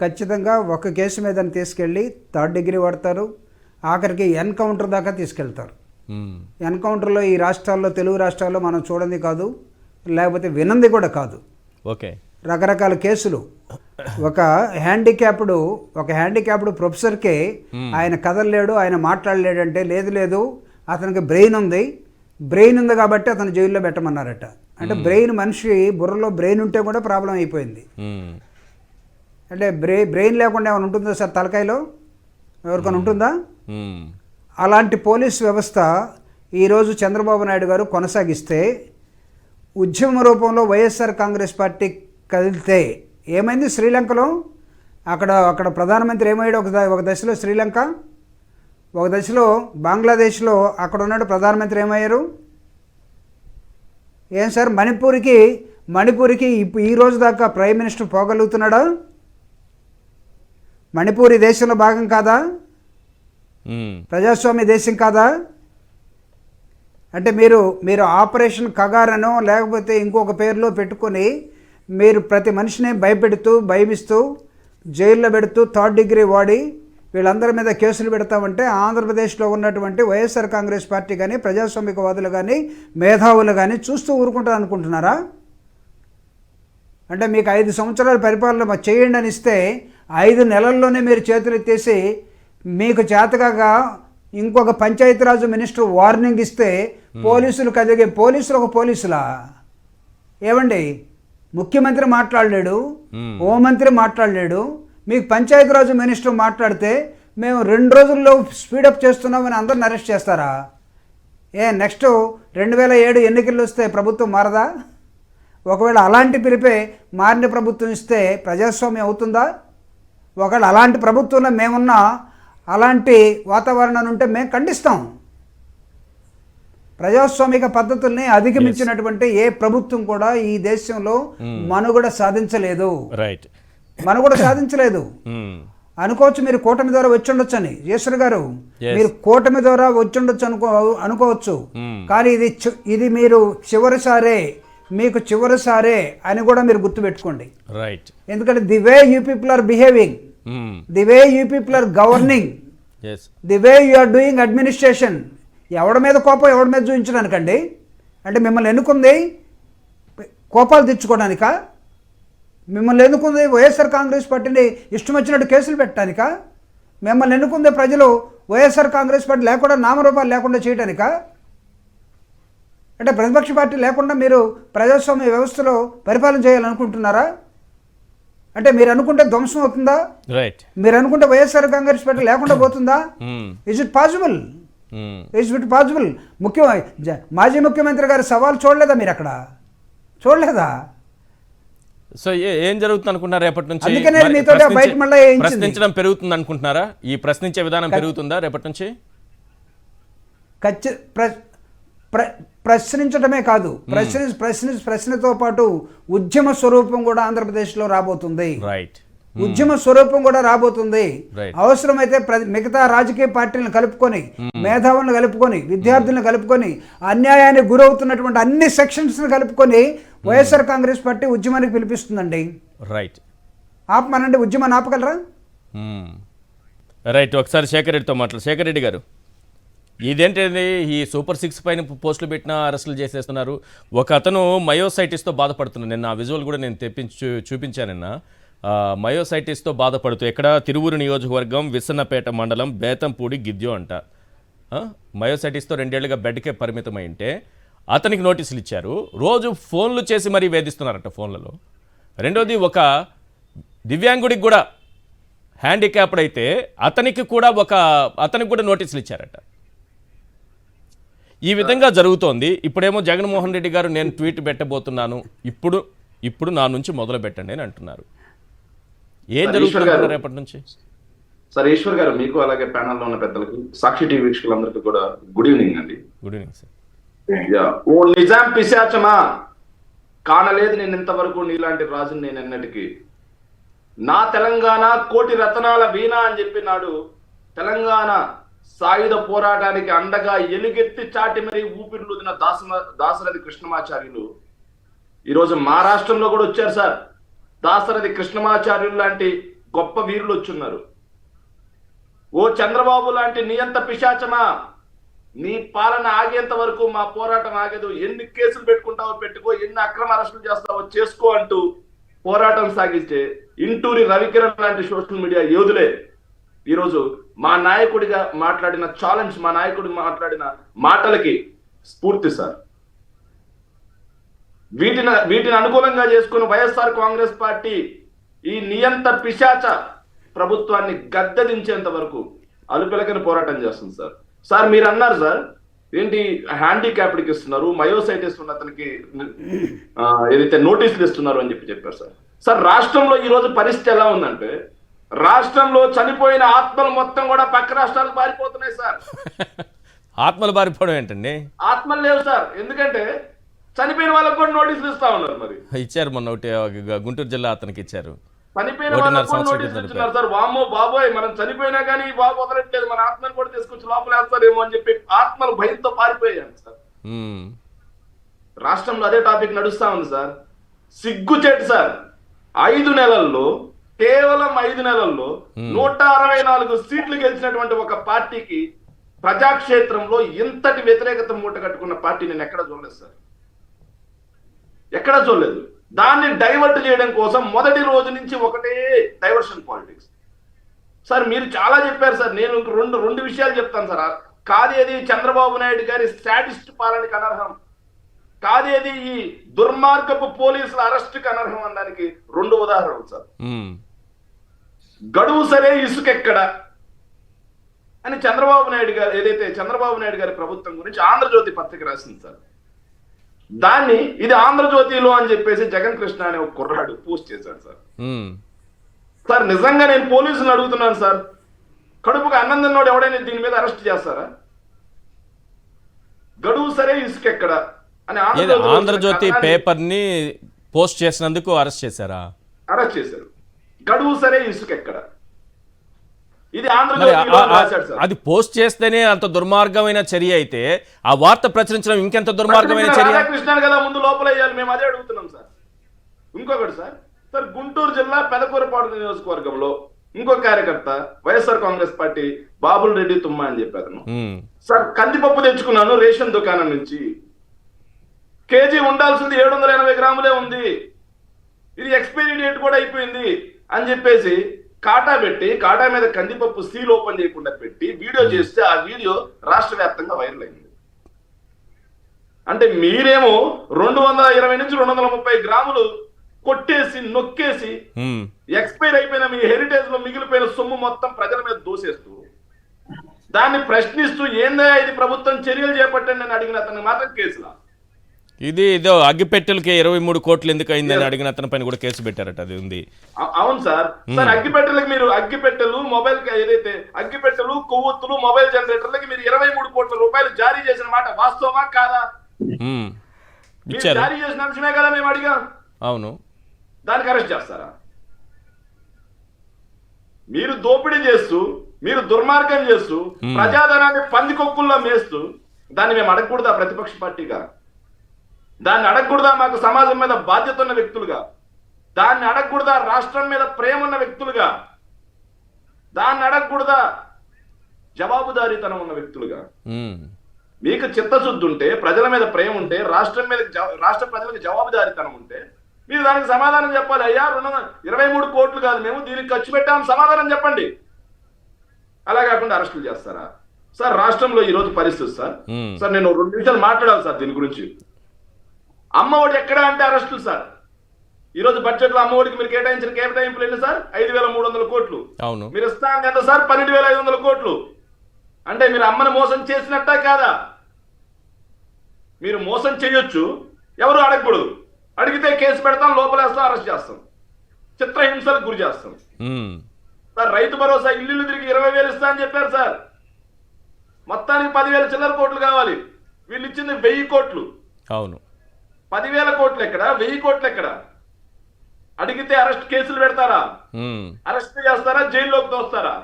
ఖచ్చితంగా ఒక కేసు మీద తీసుకెళ్ళి 3rd డిగ్రీ వాడతారు, ఆఖరికి ఎన్కౌంటర్ దాకా తీసుకెళ్తారు. ఎన్కౌంటర్లో ఈ రాష్ట్రాల్లో, తెలుగు రాష్ట్రాల్లో మనం చూడండి కాదు, లేకపోతే వినంది కూడా కాదు.
ఓకే,
రకరకాల కేసులు. ఒక హ్యాండిక్యాప్డ్ ప్రొఫెసర్కే ఆయన కదలలేడు, ఆయన మాట్లాడలేడు అంటే లేదు అతనికి బ్రెయిన్ ఉంది కాబట్టి అతను జైల్లో పెట్టమన్నారట. అంటే బ్రెయిన్, మనిషి బుర్రలో బ్రెయిన్ ఉంటే కూడా ప్రాబ్లం అయిపోయింది. అంటే బ్రెయిన్ లేకుండా ఏమైనా ఉంటుందా సార్ తలకాయలో? ఎవరికైనా ఉంటుందా? అలాంటి పోలీస్ వ్యవస్థ ఈరోజు చంద్రబాబు నాయుడు గారు కొనసాగిస్తే, ఉద్యమ రూపంలో వైఎస్ఆర్ కాంగ్రెస్ పార్టీ కదిలితే ఏమైంది? శ్రీలంకలో అక్కడ ప్రధానమంత్రి ఏమయ్యాడు ఒక దశలో? శ్రీలంక ఒక దశలో, బంగ్లాదేశ్లో అక్కడ ఉన్నాడు ప్రధానమంత్రి ఏమయ్యారు? ఏం సార్, మణిపూర్కి ఈ రోజు దాకా ప్రైమ్ మినిస్టర్ పోగలుగుతున్నాడా? మణిపూర్ ఈ దేశంలో భాగం కాదా? ప్రజాస్వామ్య దేశం కాదా? అంటే మీరు ఆపరేషన్ కగారనో లేకపోతే ఇంకొక పేరులో పెట్టుకొని మీరు ప్రతి మనిషిని భయమిస్తూ జైల్లో పెడుతూ 3rd డిగ్రీ వాడి వీళ్ళందరి మీద కేసులు పెడతామంటే ఆంధ్రప్రదేశ్లో ఉన్నటువంటి వైఎస్ఆర్ కాంగ్రెస్ పార్టీ కానీ, ప్రజాస్వామికవాదులు కానీ, మేధావులు కానీ చూస్తూ ఊరుకుంటారు అనుకుంటున్నారా? అంటే మీకు 5 సంవత్సరాల పరిపాలన చేయండి అని ఇస్తే 5 నెలల్లోనే మీరు చేతులు ఎత్తేసి మీకు చేతగా ఇంకొక పంచాయతీరాజు మినిస్టర్ వార్నింగ్ ఇస్తే పోలీసులు కదిగే పోలీసులు ఒక పోలీసులా? ఏమండి, ముఖ్యమంత్రి మాట్లాడలేడు, హోంమంత్రి మాట్లాడలేడు, మీకు పంచాయతీరాజు మినిస్టర్ మాట్లాడితే మేము 2 రోజుల్లో స్పీడప్ చేస్తున్నామని అందరిని అరెస్ట్ చేస్తారా? నెక్స్ట్ 2007 ఎన్నికలు వస్తే ప్రభుత్వం మారదా? ఒకవేళ అలాంటి పిలిపే మారిన ప్రభుత్వం ఇస్తే ప్రజాస్వామ్యం అవుతుందా? ఒకవేళ అలాంటి ప్రభుత్వంలో మేమున్నా అలాంటి వాతావరణాన్ని ఉంటే మేము ఖండిస్తాం. ప్రజాస్వామిక పద్ధతుల్ని అధిగమించినటువంటి ఏ ప్రభుత్వం కూడా ఈ దేశంలో మనుగడ సాధించలేదు. అనుకోవచ్చు మీరు కూటమి ద్వారా వచ్చి ఉండొచ్చని, ఈశ్వర్ గారు మీరు కూటమి ద్వారా వచ్చి ఉండొచ్చు అనుకోవచ్చు, కానీ ఇది మీరు మీకు చివరిసారే అని కూడా మీరు గుర్తుపెట్టుకోండి. ఎందుకంటే the way you people are behaving, the way you people are governing, the way you are doing administration, ఎవడి మీద కోపం ఎవడి మీద చూపించడానికండి? అంటే మిమ్మల్ని ఎన్నుకుంది కోపాలు తెచ్చుకోవడానికా? మిమ్మల్ని ఎన్నుకుంది వైఎస్ఆర్ కాంగ్రెస్ పార్టీని ఇష్టం వచ్చినట్టు కేసులు పెట్టడానికా? మిమ్మల్ని ఎన్నుకుంది ప్రజలు వైఎస్ఆర్ కాంగ్రెస్ పార్టీ లేకుండా నామరూపాలు లేకుండా చేయడానికా? అంటే ప్రతిపక్ష పార్టీ లేకుండా మీరు ప్రజాస్వామ్య వ్యవస్థలో పరిపాలన చేయాలనుకుంటున్నారా? అంటే మీరు అనుకుంటే ధ్వంసం అవుతుందా? మీరు అనుకుంటే వైఎస్ఆర్ కాంగ్రెస్ పార్టీ లేకుండా పోతుందా? Is it possible? మాజీ ముఖ్యమంత్రి గారి సవాల్ చూడలేదా మీరు? అక్కడ చూడలేదా?
సో ఏం జరుగుతుంది అనుకుంటున్నారు రేపటి నుంచి?
అందుకనే మీతో బయట మళ్ళీ
ప్రశ్నించడం పెరుగుతుంది అనుకుంటున్నారా? ఈ ప్రశ్నించే విధానం పెరుగుతుందా రేపటి నుంచి?
ప్రశ్నించడమే కాదు, ప్రశ్నతో పాటు ఉద్యమ స్వరూపం కూడా ఆంధ్రప్రదేశ్లో రాబోతుంది. ఉద్యమ స్వరూపం కూడా రాబోతుంది. అవసరమైతే మిగతా రాజకీయ పార్టీలను కలుపుకొని, మేధావులను కలుపుకొని, విద్యార్థులను కలుపుకొని, అన్యాయానికి గురవుతున్నటువంటి అన్ని సెక్షన్స్ని కలుపుకొని వైఎస్ఆర్ కాంగ్రెస్ పార్టీ ఉద్యమానికి పిలిపిస్తుందండి. ఆపమనండి, ఉద్యమాన్ని ఆపగలరా?
ఒకసారి శేఖర్ రెడ్డితో మాట్లాడు. శేఖర్ రెడ్డి గారు, ఇదేంటండి ఈ సూపర్ 6 పైన పోస్టులు పెట్టినా అరెస్టులు చేసేస్తున్నారు. ఒక అతను మయోసైటిస్తో బాధపడుతున్నాను. నిన్న ఆ విజువల్ కూడా నేను చూపించాను నిన్న. మయోసైటిస్తో బాధపడుతూ ఎక్కడ తిరువూరు నియోజకవర్గం విసన్నపేట మండలం బేతంపూడి గిద్యో అంట. మయోసైటిస్తో 2 ఏళ్లుగా బెడ్కే పరిమితమై ఉంటే అతనికి నోటీసులు ఇచ్చారు. రోజు ఫోన్లు చేసి మరీ వేధిస్తున్నారట ఫోన్లలో. రెండోది, ఒక దివ్యాంగుడికి కూడా హ్యాండిక్యాప్డ్ అయితే అతనికి కూడా నోటీసులు ఇచ్చారట. ఈ విధంగా జరుగుతోంది. ఇప్పుడేమో జగన్మోహన్ రెడ్డి గారు నేను ట్వీట్ పెట్టబోతున్నాను, ఇప్పుడు నా నుంచి మొదలు పెట్టండి అని అంటున్నారు. ఏం జరుగుతుంది రేపటి నుంచి?
సార్ ఈశ్వర్ గారు, మీకు అలాగే ప్యానల్లో ఉన్న పెద్దలకు, సాక్షి టీవీ వీక్షకులందరికీ కూడా గుడ్ ఈవినింగ్ అండి.
Good evening sir.
ఓ నిజాం పిశాచమా, కానలేదు నేను ఇంతవరకు నీలాంటి రాజుని నేను ఎన్నటికి. నా తెలంగాణ కోటి రతనాల వీణ అని చెప్పి నాడు తెలంగాణ సాయుధ పోరాటానికి అండగా ఎలుగెత్తి చాటి మరీ ఊపిరిలుదిన దాశరథి కృష్ణమాచార్యులు ఈరోజు మా రాష్ట్రంలో కూడా వచ్చారు సార్. దాశరథి కృష్ణమాచార్యులు లాంటి గొప్ప వీరులు వచ్చున్నారు. ఓ చంద్రబాబు లాంటి నియంత పిశాచమా, నీ పాలన ఆగేంత వరకు మా పోరాటం ఆగదు. ఎన్ని కేసులు పెట్టుకుంటావో పెట్టుకో, ఎన్ని అక్రమ అరెస్టులు చేస్తావో చేసుకో అంటూ పోరాటం సాగించే ఇంటూరి రవికిరణ్ లాంటి సోషల్ మీడియా యోధులే ఈరోజు మా నాయకుడిగా మాట్లాడిన ఛాలెంజ్, మా నాయకుడు మాట్లాడిన మాటలకి స్ఫూర్తి సార్. వీటిని అనుకూలంగా చేసుకుని వైఎస్ఆర్ కాంగ్రెస్ పార్టీ ఈ నియంత పిశాచ ప్రభుత్వాన్ని గద్దెదించేంత వరకు అలుపెలకని పోరాటం చేస్తుంది సార్. సార్ మీరు అన్నారు సార్, ఏంటి హ్యాండిక్యాప్డ్కి ఇస్తున్నారు, మయోసైటిస్ ఉన్న అతనికి ఏదైతే నోటీసులు ఇస్తున్నారు అని చెప్పారు సార్. సార్ రాష్ట్రంలో ఈ రోజు పరిస్థితి ఎలా ఉందంటే, రాష్ట్రంలో చనిపోయిన ఆత్మలు మొత్తం కూడా పక్క రాష్ట్రాలకు పారిపోతున్నాయి సార్.
ఆత్మలు పారిపోవడం ఏంటండి?
ఆత్మలు లేవు సార్, ఎందుకంటే చనిపోయిన వాళ్ళకు కూడా నోటీసులు ఇస్తా ఉన్నారు. మరి
ఇచ్చారు మొన్న ఒకటి గుంటూరు జిల్లా అతనికి ఇచ్చారు,
చనిపోయిన వాళ్ళకు కూడా నోటీసులు ఇస్తున్నారు సార్. వామ్మో బాబోయ్, మనం చనిపోయినా కానీ బాబు వదలట్లేదు, మన ఆత్మను కూడా తీసుకొచ్చి లోపల వేస్తారేమో అని చెప్పి ఆత్మలు భయంతో పారిపోయాను సార్. రాష్ట్రంలో అదే టాపిక్ నడుస్తా ఉంది సార్. సిగ్గుచేటు సార్. 5 నెలల్లో, కేవలం 5 నెలల్లో 164 సీట్లు గెలిచినటువంటి ఒక పార్టీకి ప్రజాక్షేత్రంలో ఇంతటి వ్యతిరేకత మూట కట్టుకున్న పార్టీ నేను ఎక్కడ చూడలేదు సార్, ఎక్కడా చూడలేదు. దాన్ని డైవర్ట్ చేయడం కోసం మొదటి రోజు నుంచి ఒకటే డైవర్షన్ పాలిటిక్స్ సార్. మీరు చాలా చెప్పారు సార్, నేను రెండు విషయాలు చెప్తాను సార్. కాదేది చంద్రబాబు నాయుడు గారి స్టాటిస్ట్ పాలనకి అనర్హం, కాదేది ఈ దుర్మార్గపు పోలీసుల అరెస్టుకి అనర్హం అనడానికి 2 ఉదాహరణలు సార్. గడువు సరే ఇసుకెక్కడ అని చంద్రబాబు నాయుడు గారు, ఏదైతే చంద్రబాబు నాయుడు గారి ప్రభుత్వం గురించి ఆంధ్రజ్యోతి పత్రిక రాసింది సార్. దాన్ని ఇది ఆంధ్రజ్యోతిలో అని చెప్పేసి జగన్ కృష్ణ అనే ఒక కుర్రాడు పోస్ట్ చేశాడు సార్. సార్ నిజంగా నేను పోలీసులను అడుగుతున్నాను సార్, కడుపుకు అన్నం తిన్నోడు ఎవడైనా దీని మీద అరెస్ట్ చేస్తారా? గడువు సరే ఇసుకెక్కడ అని
ఆంధ్రజ్యోతి పేపర్ ని పోస్ట్ చేసినందుకు అరెస్ట్ చేశారా?
అరెస్ట్ చేశారు. గడువు సరే ఇసుకెక్కడ, ఇది ఆంధ్రజ్యోతిలో రాశాడు సార్.
అది పోస్ట్ చేస్తేనే అంత దుర్మార్గమైన చర్య అయితే ఆ వార్త ప్రచురించడం ఇంకెంత దుర్మార్గమైన చర్య?
రాధాకృష్ణన్ కదా ముందు లోపల వేయాలి, మేము అదే అడుగుతున్నాం సార్. ఇంకొకటి సార్, గుంటూరు జిల్లా పెదకూరపాడు నియోజకవర్గంలో ఇంకో కార్యకర్త వైఎస్ఆర్ కాంగ్రెస్ పార్టీ బాబుల్ రెడ్డి తుమ్మ అని చెప్పారు సార్. కందిపప్పు తెచ్చుకున్నాను రేషన్ దుకాణం నుంచి, కేజీ ఉండాల్సింది 780 గ్రాములే ఉంది, ఇది ఎక్స్పైరీ డేట్ కూడా అయిపోయింది అని చెప్పేసి కాటా పెట్టి, కాటా మీద కందిపప్పు సీల్ ఓపెన్ చేయకుండా పెట్టి వీడియో చేస్తే ఆ వీడియో రాష్ట్ర వ్యాప్తంగా వైరల్ అయింది. అంటే మీరేమో 220 నుంచి 230 గ్రాములు కొట్టేసి నొక్కేసి ఎక్స్పైర్ అయిపోయిన మీ హెరిటేజ్ లో మిగిలిపోయిన సొమ్ము మొత్తం ప్రజల మీద దోసేస్తూ దాన్ని ప్రశ్నిస్తూ ఏందా ఇది ప్రభుత్వం చర్యలు చేపట్టండి అని అడిగిన అతను మాత్రం కేసులా.
ఇదో అగ్గిపెట్టెలకి 23 కోట్లు ఎందుకు అయిందని అడిగిన అతని పైన కూడా కేసు పెట్టారట, అది ఉంది.
అవును సార్. సార్ అగ్గిపెట్టెలకి మీరు అగ్గిపెట్టెలు, మొబైల్ ఏదైతే అగ్గిపెట్టెలు, కొవ్వొత్తులు, మొబైల్ జనరేటర్లకి మీరు 23 కోట్ల రూపాయలు జారీ చేసిన మాట వాస్తవమా కాదా? జారీ చేసిన అంశమే కదా మేము అడిగాం.
అవును.
దానికి అరెస్ట్ చేస్తారా? మీరు దోపిడీ చేస్తూ, మీరు దుర్మార్గం చేస్తూ, ప్రజాధనాన్ని పందికొక్కుల్లో మేస్తూ దాన్ని మేము అడగకూడదా? ప్రతిపక్ష పార్టీగా దాన్ని అడగకూడదా? మాకు సమాజం మీద బాధ్యత ఉన్న వ్యక్తులుగా దాన్ని అడగకూడదా? రాష్ట్రం మీద ప్రేమ ఉన్న వ్యక్తులుగా దాన్ని అడగకూడదా? జవాబుదారీతనం ఉన్న వ్యక్తులుగా మీకు చిత్తశుద్ధి ఉంటే, ప్రజల మీద ప్రేమ ఉంటే, రాష్ట్రం మీద రాష్ట్ర ప్రజలకు జవాబుదారీతనం ఉంటే మీరు దానికి సమాధానం చెప్పాలి. అయ్యా 23 కోట్లు కాదు మేము దీనికి ఖర్చు పెట్టాము, సమాధానం చెప్పండి. అలా కాకుండా అరెస్టులు చేస్తారా సార్? రాష్ట్రంలో ఈ రోజు పరిస్థితి సార్. సార్ నేను 2 నిమిషాలు మాట్లాడాలి సార్ దీని గురించి. అమ్మఒడి ఎక్కడ అంటే అరెస్టులు సార్. ఈ రోజు బడ్జెట్ లో అమ్మఒడికి మీరు కేటాయించిన కేటాయింపులు ఎన్ని సార్? 5,300 కోట్లు.
అవును.
మీరు ఇస్తాను ఎంత సార్? 12,500 కోట్లు. అంటే మీరు అమ్మని మోసం చేసినట్టా కాదా? మీరు మోసం చేయొచ్చు, ఎవరు అడగకూడదు. అడిగితే కేసు పెడతాం, లోపలేస్తాం, అరెస్ట్ చేస్తాం, చిత్రహింసలకు గురి చేస్తాం. సార్ రైతు భరోసా ఇల్లు తిరిగి 20,000 ఇస్తా అని చెప్పారు సార్. మొత్తానికి 10,000 చిల్లర కోట్లు కావాలి. వీళ్ళు ఇచ్చింది 1000 కోట్లు.
అవును.
10,000 కోట్లు ఎక్కడ? 1000 కోట్లు ఎక్కడ? అడిగితే అరెస్ట్ కేసులు పెడతారా? అరెస్ట్ చేస్తారా? జైల్లోకి తోస్తారా?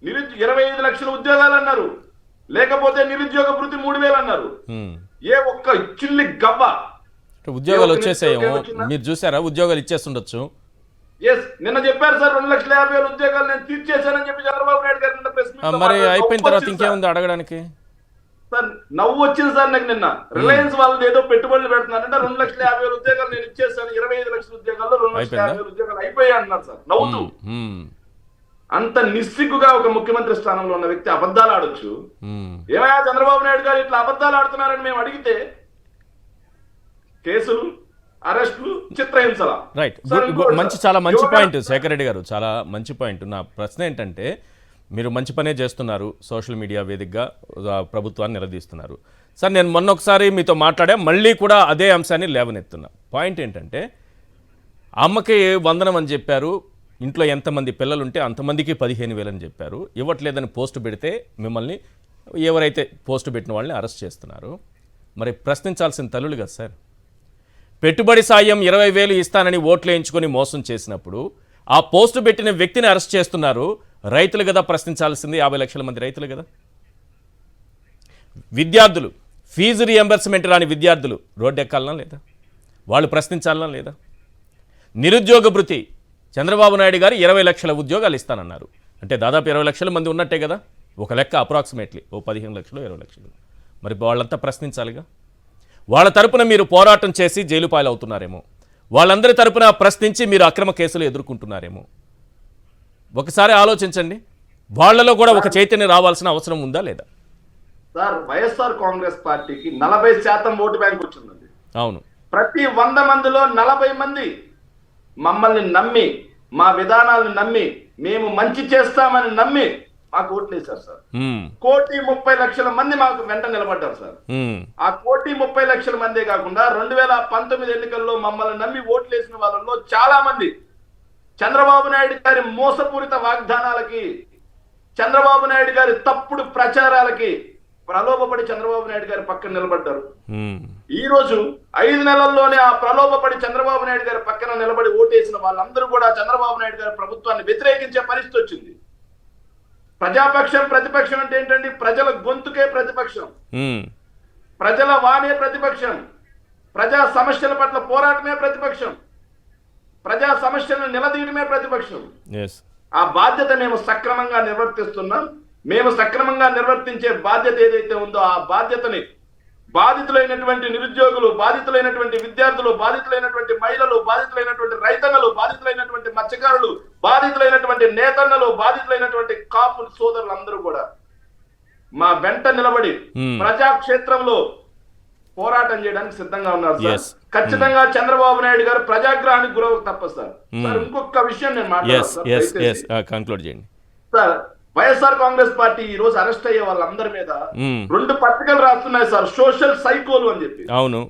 25 లక్షల ఉద్యోగాలు అన్నారు, లేకపోతే నిరుద్యోగ భృతి 3,000 అన్నారు. ఏ ఒక్క చిల్లి గవ్వ
ఉద్యోగాలు వచ్చేసాయేమో, మీరు చూసారా? ఉద్యోగాలు ఇచ్చేస్తుండొచ్చు.
నిన్న చెప్పారు సార్ 2,50,000 ఉద్యోగాలు నేను తీర్చేశానని చెప్పి చంద్రబాబు నాయుడు గారు నిన్న ప్రెస్ మీట్.
మరి అయిపోయిన తర్వాత ఇంకేముంది అడగడానికి?
సార్ నవ్వు వచ్చింది సార్ నాకు నిన్న. రిలయన్స్ వాళ్ళు ఏదో పెట్టుబడులు పెడుతున్నారంటే 2,50,000 ఉద్యోగాలు నేను ఇచ్చేసాను, 25 లక్షల ఉద్యోగాల్లో 2,50,000 ఉద్యోగాలు అయిపోయాయి అంటున్నారు సార్ నవ్వుతూ. అంత నిస్సిగ్గుగా ఒక ముఖ్యమంత్రి స్థానంలో ఉన్న వ్యక్తి అబద్ధాలు ఆడొచ్చు. ఏమయ్యా చంద్రబాబు నాయుడు గారు ఇట్లా అబద్ధాలు ఆడుతున్నారని మేము అడిగితే కేసులు, అరెస్టులు, చిత్రహింసల.
రైట్, చాలా మంచి పాయింట్ శేఖర్ రెడ్డి గారు, చాలా మంచి పాయింట్. నా ప్రశ్న ఏంటంటే, మీరు మంచి పనే చేస్తున్నారు, సోషల్ మీడియా వేదికగా ప్రభుత్వాన్ని నిలదీస్తున్నారు. సార్ నేను మొన్న ఒకసారి మీతో మాట్లాడా, మళ్ళీ కూడా అదే అంశాన్ని లేవనెత్తున్నా. పాయింట్ ఏంటంటే, అమ్మకి వందనం అని చెప్పారు, ఇంట్లో ఎంతమంది పిల్లలుంటే అంతమందికి 15,000 అని చెప్పారు, ఇవ్వట్లేదని పోస్టు పెడితే మిమ్మల్ని ఎవరైతే పోస్టు పెట్టిన వాళ్ళని అరెస్ట్ చేస్తున్నారు. మరి ప్రశ్నించాల్సిన తల్లులు కదా సార్. పెట్టుబడి సాయం 20,000 ఇస్తానని ఓట్లు వేయించుకొని మోసం చేసినప్పుడు ఆ పోస్టు పెట్టిన వ్యక్తిని అరెస్ట్ చేస్తున్నారు. రైతులు కదా ప్రశ్నించాల్సింది, 50 లక్షల మంది రైతులు కదా. విద్యార్థులు, ఫీజు రియంబర్స్మెంట్ రాని విద్యార్థులు రోడ్డు ఎక్కాలనా లేదా? వాళ్ళు ప్రశ్నించాలనా లేదా? నిరుద్యోగ భృతి చంద్రబాబు నాయుడు గారు 20 లక్షల ఉద్యోగాలు ఇస్తానన్నారు, అంటే దాదాపు 20 లక్షల మంది ఉన్నట్టే కదా ఒక లెక్క. అప్రాక్సిమేట్లీ ఓ 15 లక్షలు 20 లక్షలు. మరి వాళ్ళంతా ప్రశ్నించాలిగా. వాళ్ళ తరపున మీరు పోరాటం చేసి జైలు పాలవుతున్నారేమో, వాళ్ళందరి తరపున ప్రశ్నించి మీరు అక్రమ కేసులు ఎదుర్కొంటున్నారేమో. ఒకసారి ఆలోచించండి, వాళ్లలో కూడా ఒక చైతన్యం రావాల్సిన అవసరం ఉందా లేదా?
సార్ వైఎస్ఆర్ కాంగ్రెస్ పార్టీకి 40% ఓటు బ్యాంక్ వచ్చిందండి.
అవును,
ప్రతి 100 మందిలో 40 మంది మమ్మల్ని నమ్మి, మా విధానాలను నమ్మి, మేము మంచి చేస్తామని నమ్మి మాకు ఓట్లు వేశారు సార్. 1,30,00,000 మంది మాకు వెంట నిలబడ్డారు సార్. ఆ 1,30,00,000 మందే కాకుండా 2019 ఎన్నికల్లో మమ్మల్ని నమ్మి ఓట్లు వేసిన వాళ్ళలో చాలా మంది చంద్రబాబు నాయుడు గారి మోసపూరిత వాగ్దానాలకి, చంద్రబాబు నాయుడు గారి తప్పుడు ప్రచారాలకి ప్రలోభపడి చంద్రబాబు నాయుడు గారి పక్కన నిలబడ్డారు. ఈ రోజు 5 నెలల్లోనే ఆ ప్రలోభపడి చంద్రబాబు నాయుడు గారి పక్కన నిలబడి ఓటేసిన వాళ్ళందరూ కూడా చంద్రబాబు నాయుడు గారి ప్రభుత్వాన్ని వ్యతిరేకించే పరిస్థితి వచ్చింది. ప్రజాపక్షం, ప్రతిపక్షం అంటే ఏంటండి? ప్రజల గొంతుకే ప్రతిపక్షం, ప్రజల వాణే ప్రతిపక్షం, ప్రజా సమస్యల పట్ల పోరాటమే ప్రతిపక్షం, ప్రజా సమస్యలను నిలదీయడమే ప్రతిపక్షం. ఆ బాధ్యత మేము సక్రమంగా నిర్వర్తిస్తున్నాం. మేము సక్రమంగా నిర్వర్తించే బాధ్యత ఏదైతే ఉందో ఆ బాధ్యతని బాధితులైనటువంటి నిరుద్యోగులు, బాధితులైనటువంటి విద్యార్థులు, బాధితులైనటువంటి మహిళలు, బాధితులైనటువంటి రైతన్నలు, బాధితులైనటువంటి మత్స్యకారులు, బాధితులైనటువంటి నేతన్నలు, బాధితులైనటువంటి కాపు సోదరులు అందరూ కూడా మా వెంట నిలబడి ప్రజాక్షేత్రంలో పోరాటం చేయడానికి సిద్ధంగా ఉన్నారు సార్. ఖచ్చితంగా చంద్రబాబు నాయుడు గారు ప్రజాగ్రహానికి గురవు తప్ప సార్. ఇంకొక విషయం నేను మాట్లాడతాను సార్. వైఎస్ఆర్ కాంగ్రెస్ పార్టీ ఈ రోజు అరెస్ట్ అయ్యే వాళ్ళందరి మీద 2 పత్రికలు రాస్తున్నాయి సార్, సోషల్ సైకోలు అని చెప్పి.
అవును,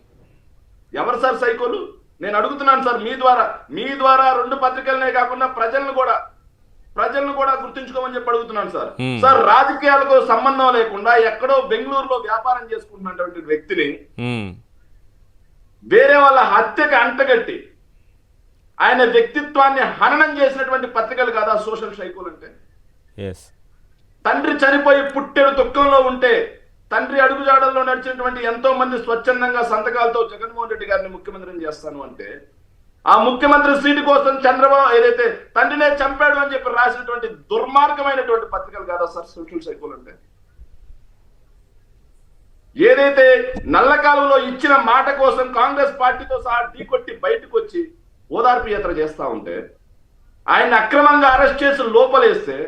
ఎవరు సార్ సైకోలు? నేను అడుగుతున్నాను సార్, మీ ద్వారా 2 పత్రికలనే కాకుండా ప్రజలను కూడా గుర్తుంచుకోమని చెప్పి అడుగుతున్నాను సార్. సార్ రాజకీయాలకు సంబంధం లేకుండా ఎక్కడో బెంగళూరులో వ్యాపారం చేసుకుంటున్నటువంటి వ్యక్తిని వేరే వాళ్ళ హత్యకి అంటగట్టి ఆయన వ్యక్తిత్వాన్ని హననం చేసినటువంటి పత్రికలు కాదా సోషల్ సైకోలు అంటే? తండ్రి చనిపోయి పుట్టెడు దుఃఖంలో ఉంటే తండ్రి అడుగుజాడల్లో నడిచినటువంటి ఎంతో మంది స్వచ్ఛందంగా సంతకాలతో జగన్మోహన్ రెడ్డి గారిని ముఖ్యమంత్రిని చేస్తాను అంటే, ఆ ముఖ్యమంత్రి సీటు కోసం చంద్రబాబు ఏదైతే తండ్రినే చంపాడు అని చెప్పి రాసినటువంటి దుర్మార్గమైనటువంటి పత్రికలు కాదా సార్ సోషల్ సైకోలు అంటే? ఏదైతే నల్లకాలంలో ఇచ్చిన మాట కోసం కాంగ్రెస్ పార్టీతో సహా ఢీకొట్టి బయటకు వచ్చి ఓదార్పు యాత్ర చేస్తా ఉంటే, ఆయన అక్రమంగా అరెస్ట్ చేసి లోపలేస్తే,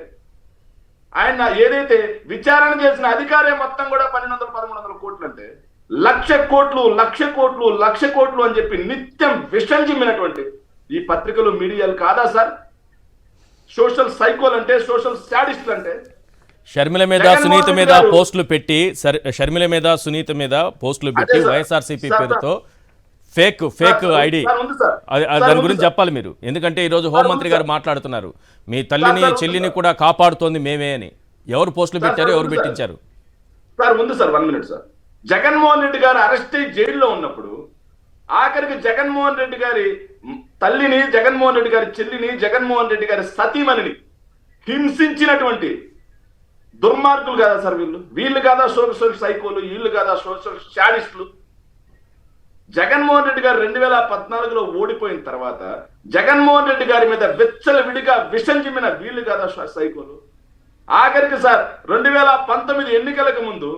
ఆయన ఏదైతే విచారణ చేసిన అధికారే మొత్తం కూడా 1,200-1,300 కోట్లు అంటే 1,00,00,000 కోట్లు అని చెప్పి నిత్యం విషం చిమ్మినటువంటి ఈ పత్రికలు మీడియాలు కాదా సార్ సోషల్ సైకోల్ అంటే, సోషల్ సాడిస్టులు అంటే?
షర్మిల మీద సునీత మీద పోస్టులు పెట్టి వైఎస్ఆర్సీపీ పేరుతో ఫేక్ ఐడి, దాని గురించి చెప్పాలి మీరు. ఎందుకంటే ఈరోజు హోంమంత్రి గారు మాట్లాడుతున్నారు, మీ తల్లిని చెల్లిని కూడా కాపాడుతోంది మేమే అని. ఎవరు పోస్టులు పెట్టారు, ఎవరు పెట్టించారు?
సార్ ముందు sir 1 minute sir. Jaganmohan Reddy గారు అరెస్ట్ అయ్యి జైల్లో ఉన్నప్పుడు ఆఖరికి జగన్మోహన్ రెడ్డి గారి తల్లిని, జగన్మోహన్ రెడ్డి గారి చెల్లిని, జగన్మోహన్ రెడ్డి గారి సతీమణిని హింసించినటువంటి దుర్మార్గులు కదా సార్ వీళ్ళు కాదా సోషల్ సైకోలు, వీళ్ళు కాదా సోషల్ శాడిస్టులు? జగన్మోహన్ రెడ్డి గారు 2014లో ఓడిపోయిన తర్వాత జగన్మోహన్ రెడ్డి గారి మీద విడిగా విషం చిమ్మిన వీళ్ళు కాదా సైకోలు? ఆఖరికి సార్ 2019 ఎన్నికలకు ముందు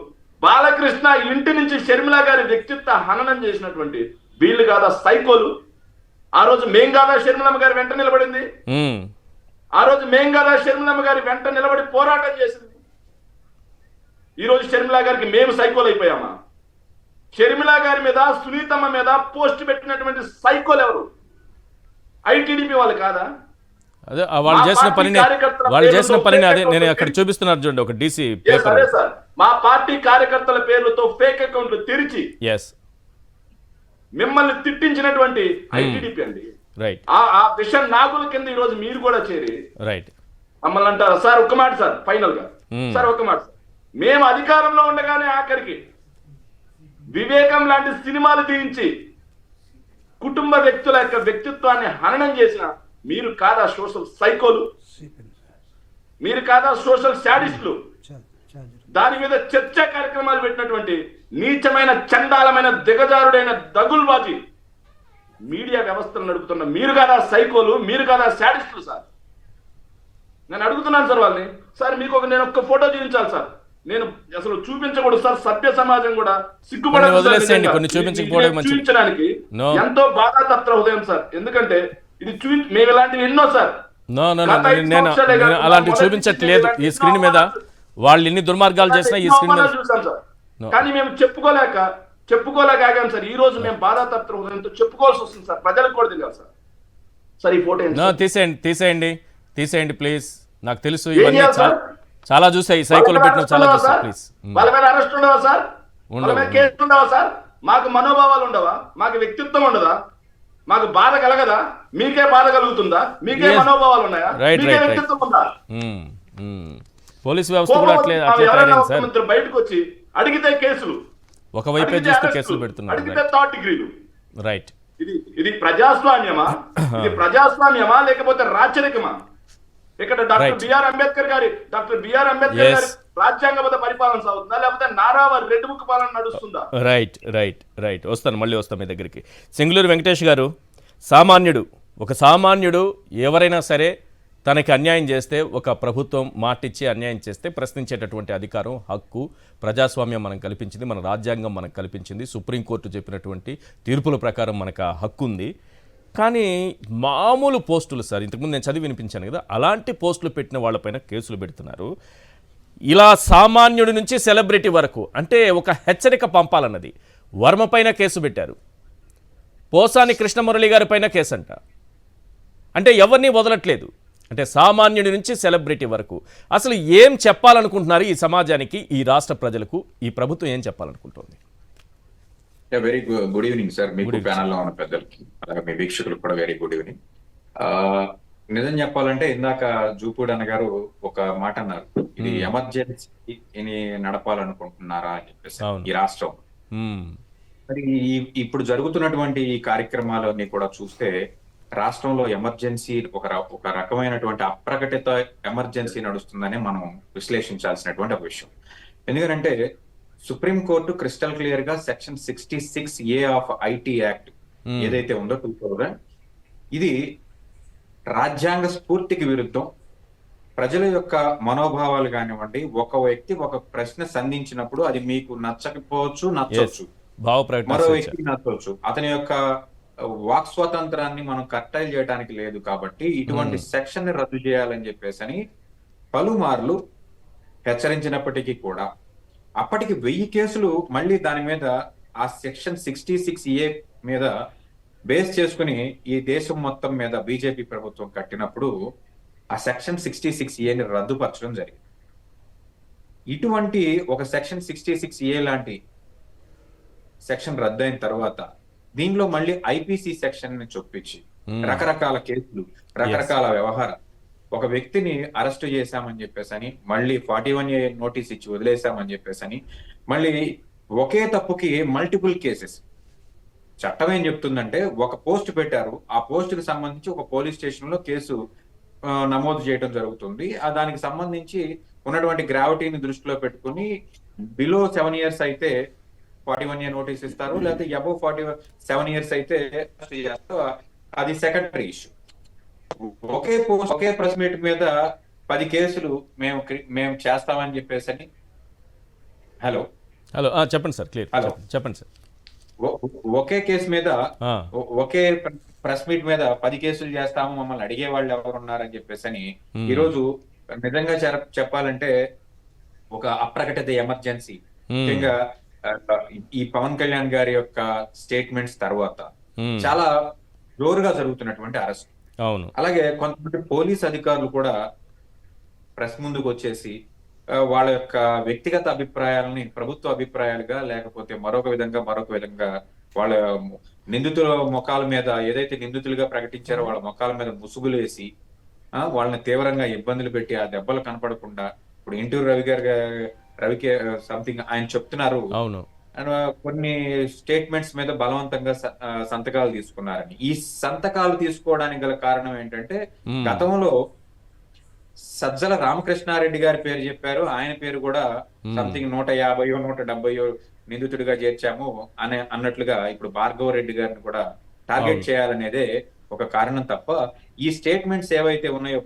బాలకృష్ణ ఇంటి నుంచి షర్మిల గారి వ్యక్తిత్వ హననం చేసినటువంటి వీళ్ళు కాదా సైకోలు? ఆ రోజు మేం కాదా షర్మిలమ్మ గారి వెంట నిలబడింది? ఆ రోజు మేం కాదా షర్మిలమ్మ గారి వెంట నిలబడి పోరాటం చేసింది? ఈ రోజు షర్మిల గారికి మేము సైకోలు అయిపోయామా? షర్మిల గారి మీద, సునీతమ్మ మీద పోస్ట్ పెట్టినటువంటి సైకోలు ఎవరు? ఐటీడీపీ వాళ్ళు కాదా?
అదే వాళ్ళు చేసిన పనిని అదే నేను అక్కడ చూపిస్తున్నారు చూడండి, ఒక డీసీ పేపర్.
సరే సార్, మా పార్టీ కార్యకర్తల పేర్లతో ఫేక్ అకౌంట్లు తెరిచి మిమ్మల్ని తిట్టించినటువంటి ఐటీడీపీ అండి.
రైట్.
ఆ విషయం నాగుల కింద ఈ రోజు మీరు కూడా చేరి
రైట్
మమ్మల్ని అంటారు. సార్ ఒక్క మాట సార్, ఫైనల్ గా సార్ ఒక్క మాట సార్, మేము అధికారంలో ఉండగానే ఆఖరికి వివేకం లాంటి సినిమాలు తీయించి కుటుంబ వ్యక్తుల యొక్క వ్యక్తిత్వాన్ని హననం చేసిన మీరు కాదా సోషల్ సైకోలు? మీరు కాదా సోషల్ శాడిస్టులు? దాని మీద చర్చా కార్యక్రమాలు పెట్టినటువంటి నీచమైన, చండాలమైన, దిగజారుడైన దగుల్బాజీ మీడియా వ్యవస్థను నడుపుతున్న మీరు కాదా సైకోలు? మీరు కాదా శాడిస్టులు? సార్ నేను అడుగుతున్నాను సార్ వాళ్ళని. సార్ మీకు నేను ఒక్క ఫోటో చూపించాలి సార్, నేను అసలు చూపించకూడదు సార్. సభ్య సమాజం కూడా సిగ్గుపడదు చూపించడానికి. ఎంతో బాధాతత్ర హృదయం సార్, ఎందుకంటే ఇది మేము ఇలాంటివి ఎన్నో సార్.
నేను అలాంటివి చూపించట్లేదు ఈ స్క్రీన్ మీద. వాళ్ళు ఎన్ని దుర్మార్గాలు చేసినా ఈ స్క్రీన్ మీద
చూసాం సార్. కానీ మేము చెప్పుకోలేక ఆగాం సార్. ఈ రోజు మేము బాధాతత్ర హృదయంతో చెప్పుకోవాల్సి వస్తుంది సార్. ప్రజలకు కూడా తెలియాలి సార్. సార్ ఈ ఫోటో
తీసేయండి ప్లీజ్. నాకు తెలుసు ఇవన్నీ చాలా చూసాయి, సైకోలు పెట్టిన చాలా చూసాయి. ప్లీజ్
వాళ్ళ మీద అరెస్ట్ ఉండవా సార్? వాళ్ళ మీద కేసు ఉండవా సార్? మాకు మనోభావాలు ఉండవా? మాకు వ్యక్తిత్వం ఉండదా? మాకు బాధ కలగదా? మీకే బాధ కలుగుతుందా? మీకే మనోభావాలు ఉన్నాయా? మీకే వ్యక్తిత్వం ఉందా?
పోలీసు వ్యవస్థ కూడా అట్లే సార్.
బయటకు వచ్చి అడిగితే కేసులు,
ఒకవైపే చూస్తే కేసులు పెడుతున్నారు.
అడిగితే థర్డ్ డిగ్రీలు.
రైట్.
ఇది ప్రజాస్వామ్యమా? ఇది ప్రజాస్వామ్యమా లేకపోతే రాచరికమా? ఇక్కడ డాక్టర్ బిఆర్ అంబేద్కర్ గారి రాజ్యాంగబద్ధ పరిపాలన సాగుతుందా లేకపోతే నారావారి రెడ్డి ముక్క పాలన నడుస్తుందా?
రైట్ వస్తాను, మళ్ళీ వస్తాను మీ దగ్గరికి. సింగులూరు వెంకటేష్ గారు, ఒక సామాన్యుడు ఎవరైనా సరే తనకి అన్యాయం చేస్తే, ఒక ప్రభుత్వం మాటిచ్చి అన్యాయం చేస్తే ప్రశ్నించేటటువంటి అధికారం, హక్కు ప్రజాస్వామ్యం మనకు కల్పించింది, మన రాజ్యాంగం మనకు కల్పించింది, సుప్రీంకోర్టు చెప్పినటువంటి తీర్పుల ప్రకారం మనకు ఆ హక్కు ఉంది. కానీ మామూలు పోస్టులు సార్, ఇంతకుముందు నేను చదివి వినిపించాను కదా, అలాంటి పోస్టులు పెట్టిన వాళ్ళపైన కేసులు పెడుతున్నారు. ఇలా సామాన్యుడి నుంచి సెలబ్రిటీ వరకు, అంటే ఒక హెచ్చరిక పంపాలన్నది. వర్మ పైన కేసు పెట్టారు, పోసాని కృష్ణమురళి గారి పైన కేసు అంట. అంటే ఎవరిని వదలట్లేదు. అంటే సామాన్యుడి నుంచి సెలబ్రిటీ వరకు అసలు ఏం చెప్పాలనుకుంటున్నారు ఈ సమాజానికి, ఈ రాష్ట్ర ప్రజలకు ఈ ప్రభుత్వం ఏం చెప్పాలనుకుంటుంది?
Very good evening sir. మీకు ప్యానల్లో ఉన్న పెద్దలకి, అలాగే మీ వీక్షకులకు కూడా వెరీ గుడ్ ఈవినింగ్. నిజం చెప్పాలంటే ఇందాక జూపూడి అన్న గారు ఒక మాట అన్నారు, ఇది ఎమర్జెన్సీని నడపాలనుకుంటున్నారా అని చెప్పేసి ఈ రాష్ట్రం. మరి ఇప్పుడు జరుగుతున్నటువంటి ఈ కార్యక్రమాలన్నీ కూడా చూస్తే రాష్ట్రంలో ఎమర్జెన్సీ ఒక రకమైనటువంటి అప్రకటిత ఎమర్జెన్సీ నడుస్తుందని మనం విశ్లేషించాల్సినటువంటి ఒక విషయం. ఎందుకంటే సుప్రీంకోర్టు క్రిస్టల్ క్లియర్ గా section 66A of IT act ఏదైతే ఉందో 2000, ఇది రాజ్యాంగ స్ఫూర్తికి విరుద్ధం. ప్రజల యొక్క మనోభావాలు కానివ్వండి, ఒక వ్యక్తి ఒక ప్రశ్న సంధించినప్పుడు అది మీకు నచ్చకపోవచ్చు, నచ్చవచ్చు, మరో వ్యక్తికి నచ్చవచ్చు. అతని యొక్క వాక్ స్వాతంత్రాన్ని మనం కట్టైల్ చేయడానికి లేదు. కాబట్టి ఇటువంటి సెక్షన్ ని రద్దు చేయాలని చెప్పేసి పలుమార్లు హెచ్చరించినప్పటికీ కూడా అప్పటికి 1000 కేసులు మళ్ళీ దాని మీద ఆ సెక్షన్ 66A మీద బేస్ చేసుకుని ఈ దేశం మొత్తం మీద బీజేపీ ప్రభుత్వం కట్టినప్పుడు ఆ సెక్షన్ 66Aని రద్దుపరచడం జరిగింది. ఇటువంటి ఒక సెక్షన్ 66A లాంటి సెక్షన్ రద్దయిన తర్వాత దీనిలో మళ్ళీ ఐపీసీ సెక్షన్ ని చొప్పించి రకరకాల కేసులు, రకరకాల వ్యవహారం, ఒక వ్యక్తిని అరెస్ట్ చేశామని చెప్పేసి మళ్ళీ 41A నోటీస్ ఇచ్చి వదిలేశామని చెప్పేసి మళ్ళీ ఒకే తప్పుకి మల్టిపుల్ కేసెస్. చట్టం ఏం చెప్తుందంటే, ఒక పోస్ట్ పెట్టారు, ఆ పోస్ట్ కి సంబంధించి ఒక పోలీస్ స్టేషన్ లో కేసు నమోదు చేయడం జరుగుతుంది. దానికి సంబంధించి ఉన్నటువంటి గ్రావిటీని దృష్టిలో పెట్టుకుని బిలో 7 years అయితే 41 year నోటీస్ ఇస్తారు, లేకపోతే అబౌవ్ 47 years అయితే అది సెకండరీ ఇష్యూ. ఒకే ప్రెస్ మీట్ మీద 10 కేసులు మేము చేస్తామని చెప్పేసి. హలో
చెప్పండి సార్, క్లియర్
హలో
చెప్పండి సార్.
ఒకే కేసు మీద ఒకే ప్రెస్ మీట్ మీద 10 కేసులు చేస్తాము, మమ్మల్ని అడిగే వాళ్ళు ఎవరు ఉన్నారని చెప్పేసి ఈ రోజు నిజంగా చెప్పాలంటే ఒక అప్రకటిత ఎమర్జెన్సీ, ముఖ్యంగా ఈ పవన్ కళ్యాణ్ గారి యొక్క స్టేట్మెంట్స్ తర్వాత చాలా జోరుగా జరుగుతున్నటువంటి అరెస్ట్.
అవును.
అలాగే కొంతమంది పోలీస్ అధికారులు కూడా ప్రెస్ ముందుకు వచ్చేసి వాళ్ళ యొక్క వ్యక్తిగత అభిప్రాయాలని ప్రభుత్వ అభిప్రాయాలుగా లేకపోతే మరొక విధంగా వాళ్ళ నిందితుల ముఖాల మీద ఏదైతే నిందితులుగా ప్రకటించారో వాళ్ళ ముఖాల మీద ముసుగులు వేసి వాళ్ళని తీవ్రంగా ఇబ్బందులు పెట్టి ఆ దెబ్బలు కనపడకుండా, ఇప్పుడు ఇంటూరు రవికే సంథింగ్ ఆయన చెప్తున్నారు కొన్ని స్టేట్మెంట్స్ మీద బలవంతంగా సంతకాలు తీసుకున్నారని. ఈ సంతకాలు తీసుకోవడానికి గల కారణం ఏంటంటే గతంలో సజ్జల రామకృష్ణారెడ్డి గారి పేరు చెప్పారు, ఆయన పేరు కూడా సంథింగ్ 150 170 నిందితుడిగా చేర్చాము అన్నట్లుగా ఇప్పుడు భార్గవ రెడ్డి గారిని కూడా టార్గెట్ చేయాలనేదే ఒక కారణం తప్ప ఈ స్టేట్మెంట్స్ ఏవైతే ఉన్నాయో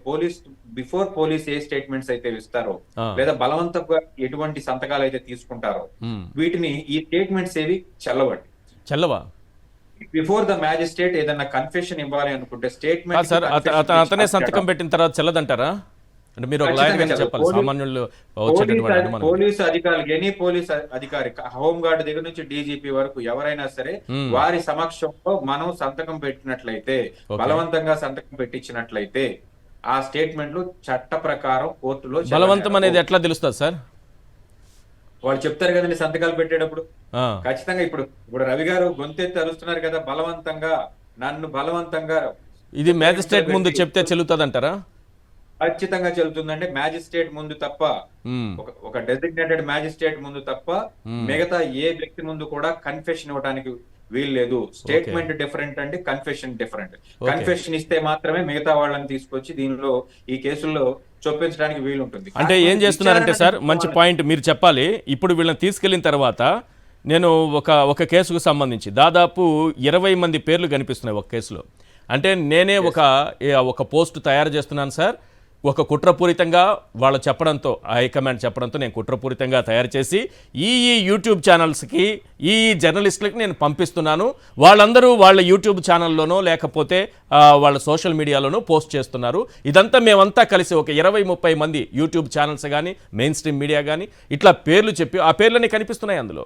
బిఫోర్ పోలీస్ ఏ స్టేట్మెంట్స్ అయితే ఇస్తారో లేదా బలవంతంగా ఎటువంటి సంతకాలు అయితే తీసుకుంటారో వీటిని ఈ స్టేట్మెంట్స్ ఏవి చెల్లవా. బిఫోర్ ద మ్యాజిస్ట్రేట్ ఏదన్నా కన్ఫెషన్ ఇవ్వాలి అనుకుంటే స్టేట్మెంట్
అతనే సంతకం పెట్టిన తర్వాత చెల్లదంటారా? అంటే మీరు చెప్పాలి, సామాన్యులు
పోలీసు అధికారులు, ఎనీ పోలీస్ అధికారి హోంగార్డ్ దగ్గర నుంచి డీజీపీ వరకు ఎవరైనా సరే వారి సమక్షంలో మనం సంతకం పెట్టినట్లయితే, బలవంతంగా సంతకం పెట్టించినట్లయితే ఆ స్టేట్మెంట్లు చట్ట ప్రకారం కోర్టులో.
బలవంతం అనేది ఎట్లా తెలుస్తుంది సార్?
వాళ్ళు చెప్తారు కదండి సంతకాలు పెట్టేటప్పుడు. ఖచ్చితంగా ఇప్పుడు రవి గారు గొంతెత్తి అరుస్తున్నారు కదా, నన్ను బలవంతంగా.
ఇది మ్యాజిస్ట్రేట్ ముందు చెప్తే చెల్లుతుంది అంటారా?
ఖచ్చితంగా చెల్లుతుందంటే మ్యాజిస్ట్రేట్ ముందు తప్ప, ఒక డెసిగ్నేటెడ్ మ్యాజిస్ట్రేట్ ముందు తప్ప మిగతా ఏ వ్యక్తి ముందు కూడా కన్ఫెషన్ ఇవ్వడానికి వీలు లేదు. స్టేట్మెంట్ డిఫరెంట్ అండి, కన్ఫెషన్ డిఫరెంట్. కన్ఫెషన్ ఇస్తే మాత్రమే మిగతా వాళ్ళని తీసుకొచ్చి దీనిలో ఈ కేసుల్లో చొప్పించడానికి వీలు ఉంటుంది.
అంటే ఏం చేస్తున్నారంటే సార్, మంచి పాయింట్ మీరు చెప్పాలి. ఇప్పుడు వీళ్ళని తీసుకెళ్లిన తర్వాత నేను ఒక కేసుకు సంబంధించి దాదాపు 20 మంది పేర్లు కనిపిస్తున్నాయి ఒక కేసులో. అంటే నేనే ఒక పోస్ట్ తయారు చేస్తున్నాను సార్, ఒక కుట్రపూరితంగా వాళ్ళు చెప్పడంతో, హైకమాండ్ చెప్పడంతో నేను కుట్రపూరితంగా తయారు చేసి ఈ యూట్యూబ్ ఛానల్స్కి, ఈ జర్నలిస్టులకి నేను పంపిస్తున్నాను. వాళ్ళందరూ వాళ్ళ యూట్యూబ్ ఛానల్లోనో లేకపోతే వాళ్ళ సోషల్ మీడియాలోనో పోస్ట్ చేస్తున్నారు. ఇదంతా మేమంతా కలిసి ఒక 20-30 మంది యూట్యూబ్ ఛానల్స్ కానీ మెయిన్ స్ట్రీమ్ మీడియా కానీ ఇట్లా పేర్లు చెప్పి ఆ పేర్లన్నీ కనిపిస్తున్నాయి అందులో.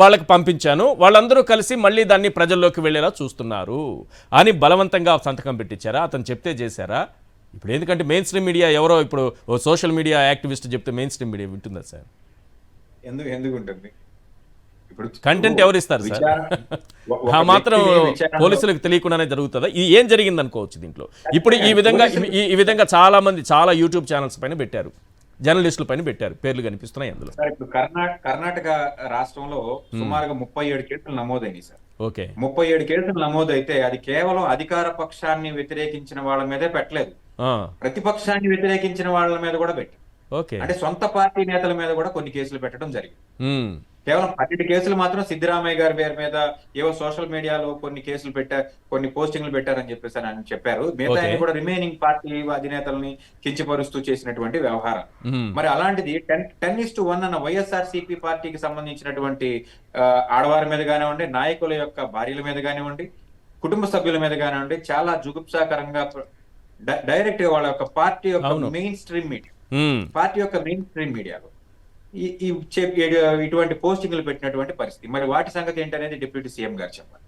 వాళ్ళకి పంపించాను, వాళ్ళందరూ కలిసి మళ్ళీ దాన్ని ప్రజల్లోకి వెళ్ళేలా చూస్తున్నారు అని బలవంతంగా సంతకం పెట్టించారా? అతను చెప్తే చేశారా? ఇప్పుడు ఎందుకంటే మెయిన్ స్ట్రీమ్ మీడియా ఎవరో ఇప్పుడు సోషల్ మీడియా యాక్టివిస్ట్ చెప్తే మెయిన్ స్ట్రీమ్ మీడియా వింటుందా సార్?
ఎందుకు ఉంటుంది? ఇప్పుడు
కంటెంట్ ఎవరు ఇస్తారు సార్? ఆ మాత్రం పోలీసులకు తెలియకుండానే జరుగుతుందా? ఇది ఏం జరిగింది అనుకోవచ్చు దీంట్లో. ఇప్పుడు ఈ విధంగా చాలా యూట్యూబ్ ఛానల్స్ పైన పెట్టారు, జర్నలిస్టుల పైన పెట్టారు, పేర్లు కనిపిస్తున్నాయి అందులో.
ఇప్పుడు కర్ణాటక రాష్ట్రంలో సుమారుగా 37 కేసులు నమోదైనాయి సార్.
ఓకే,
37 కేసులు నమోదైతే అది కేవలం అధికార పక్షాన్ని వ్యతిరేకించిన వాళ్ళ మీదే పెట్టలేదు, ప్రతిపక్షాన్ని వ్యతిరేకించిన వాళ్ళ మీద కూడా పెట్టారు. అంటే సొంత పార్టీ నేతల మీద కూడా కొన్ని కేసులు పెట్టడం జరిగింది. కేవలం 12 కేసులు మాత్రం సిద్ధరామయ్య గారి పేరు మీద ఏవో సోషల్ మీడియాలో కొన్ని కేసులు కొన్ని పోస్టింగ్లు పెట్టారని చెప్పేసి అని చెప్పారు. మిగతా కూడా రిమైనింగ్ పార్టీ అధినేతల్ని కించపరుస్తూ చేసినటువంటి వ్యవహారం. మరి అలాంటిది 10:1 అన్న వైఎస్ఆర్సీపీ పార్టీకి సంబంధించినటువంటి ఆడవారి మీద కానివ్వండి, నాయకుల యొక్క భార్యల మీద కానివ్వండి, కుటుంబ సభ్యుల మీద కానివ్వండి, చాలా జుగుప్సాకరంగా డైరెక్ట్ గా వాళ్ళ యొక్క పార్టీ యొక్క మెయిన్ స్ట్రీమ్ మీడియాలో ఇటువంటి పోస్టింగ్లు పెట్టినటువంటి పరిస్థితి. మరి వాటి సంగతి ఏంటనేది డిప్యూటీ సీఎం గారు చెప్పాలి.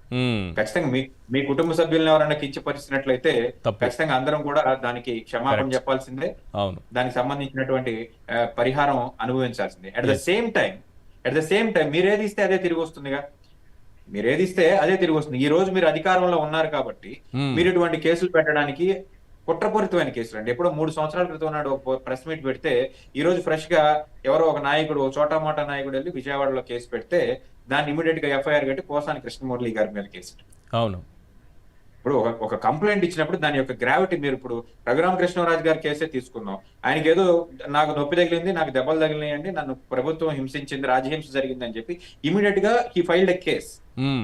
ఖచ్చితంగా మీ కుటుంబ సభ్యులను ఎవరైనా కించపరిచినట్లయితే ఖచ్చితంగా అందరం కూడా దానికి క్షమాపణ చెప్పాల్సిందే, దానికి సంబంధించినటువంటి పరిహారం అనుభవించాల్సిందే. అట్ ద సేమ్ టైం మీరేది ఇస్తే అదే తిరిగి వస్తుందిగా. ఈ రోజు మీరు అధికారంలో ఉన్నారు కాబట్టి మీరు ఇటువంటి కేసులు పెట్టడానికి, కుట్రపూరితమైన కేసులు అండి. ఎప్పుడో 3 సంవత్సరాల క్రితం నాడు ఒక ప్రెస్ మీట్ పెడితే ఈ రోజు ఫ్రెష్ గా ఎవరో ఒక నాయకుడు, చోటామోటా నాయకుడు వెళ్ళి విజయవాడలో కేసు పెడితే దాన్ని ఇమీడియట్ గా ఎఫ్ఐఆర్ కట్టి పోసాని కృష్ణమురళి గారి మీద కేసు.
అవును,
ఇప్పుడు ఒక కంప్లైంట్ ఇచ్చినప్పుడు దాని యొక్క గ్రావిటీ, మీరు ఇప్పుడు రఘురామకృష్ణరాజు గారి కేసే తీసుకుందాం. ఆయనకి ఏదో నాకు నొప్పి తగిలింది, నాకు దెబ్బలు తగిలినాయండి, నన్ను ప్రభుత్వం హింసించింది, రాజహింస జరిగింది అని చెప్పి ఇమీడియట్ గా హీ ఫైల్డ్ ఎ కేస్.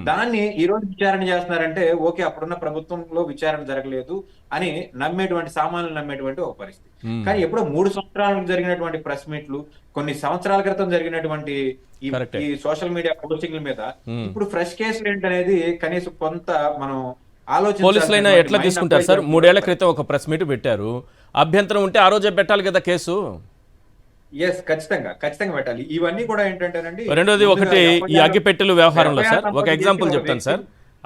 దాన్ని ఈ రోజు విచారణ చేస్తున్నారంటే ఓకే, అప్పుడున్న ప్రభుత్వంలో విచారణ జరగలేదు అని సామాన్యులు నమ్మేటువంటి ఒక పరిస్థితి. కానీ ఎప్పుడో 3 సంవత్సరాలకు జరిగినటువంటి ప్రెస్ మీట్లు, కొన్ని సంవత్సరాల క్రితం జరిగినటువంటి ఈ సోషల్ మీడియా పోస్టింగ్ల మీద ఇప్పుడు ఫ్రెష్ కేసులు ఏంటనేది కనీసం కొంత మనం
పోలీసులైనా ఎట్లా తీసుకుంటారు సార్? 3 ఏళ్ల క్రితం ఒక ప్రెస్ మీట్ పెట్టారు, అభ్యంతరం ఉంటే ఆ రోజే పెట్టాలి కదా కేసు.
ఖచ్చితంగా పెట్టాలి. ఇవన్నీ కూడా ఏంటంటేనండి,
రెండోది ఒకటి ఈ అగ్గిపెట్టెల వ్యవహారంలో సార్ ఒక ఎగ్జాంపుల్ చెప్తాను సార్.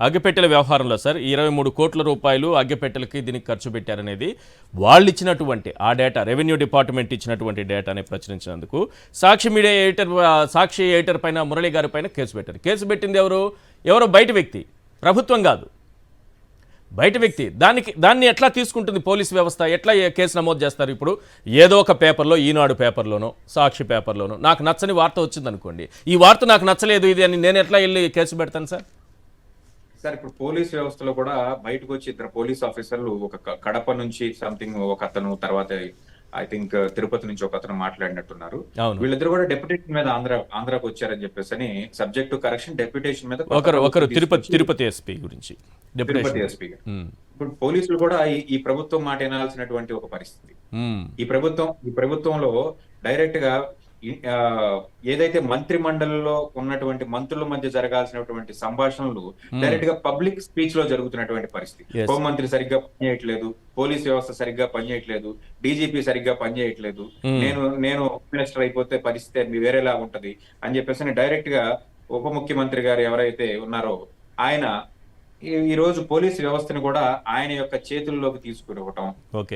అగ్గిపెట్టెల వ్యవహారంలో సార్ 23 కోట్ల రూపాయలు అగ్గిపెట్టెలకి దీనికి ఖర్చు పెట్టారనేది వాళ్ళు ఇచ్చినటువంటి ఆ డేటా, రెవెన్యూ డిపార్ట్మెంట్ ఇచ్చినటువంటి డేటాని ప్రచురించినందుకు సాక్షి ఎడిటర్ పైన, మురళి గారి పైన కేసు పెట్టారు. కేసు పెట్టింది ఎవరో బయట వ్యక్తి, ప్రభుత్వం కాదు, బయట వ్యక్తి. దాన్ని ఎట్లా తీసుకుంటుంది పోలీస్ వ్యవస్థ? ఎట్లా కేసు నమోదు చేస్తారు? ఇప్పుడు ఏదో ఒక పేపర్లో, ఈనాడు పేపర్లోనో, సాక్షి పేపర్లోనో నాకు నచ్చని వార్త వచ్చింది అనుకోండి, ఈ వార్త నాకు నచ్చలేదు ఇది అని నేను ఎట్లా వెళ్ళి కేసు పెడతాను సార్?
ఇప్పుడు పోలీస్ వ్యవస్థలో కూడా బయటకు వచ్చి 2 పోలీస్ ఆఫీసర్లు, ఒక కడప నుంచి సంథింగ్ ఒక అతను, తర్వాత ఐ థింక్ తిరుపతి నుంచి ఒక అతను మాట్లాడినట్టున్నారు. వీళ్ళిద్దరు కూడా డెప్యుటేషన్ మీద ఆంధ్రాకు వచ్చారని చెప్పేసి అని, సబ్జెక్ట్ టు కరెక్షన్ డెప్యుటేషన్ మీద
ఒకరు తిరుపతి ఎస్పీ గురించి,
తిరుపతి ఎస్పీ. ఇప్పుడు పోలీసులు కూడా ఈ ప్రభుత్వం మాట వినాల్సినటువంటి ఒక పరిస్థితి. ఈ ప్రభుత్వంలో డైరెక్ట్ గా ఏదైతే మంత్రి మండలిలో ఉన్నటువంటి మంత్రుల మధ్య జరగాల్సినటువంటి సంభాషణలు డైరెక్ట్ గా పబ్లిక్ స్పీచ్ లో జరుగుతున్నటువంటి పరిస్థితి. హోంమంత్రి సరిగ్గా పనిచేయట్లేదు, పోలీస్ వ్యవస్థ సరిగ్గా పనిచేయట్లేదు, డీజీపీ సరిగ్గా పనిచేయట్లేదు, నేను మినిస్టర్ అయిపోతే పరిస్థితి వేరేలా ఉంటది అని చెప్పేసి డైరెక్ట్ గా ఉప ముఖ్యమంత్రి గారు ఎవరైతే ఉన్నారో ఆయన ఈ రోజు పోలీస్ వ్యవస్థను కూడా ఆయన యొక్క చేతుల్లోకి తీసుకురావటం,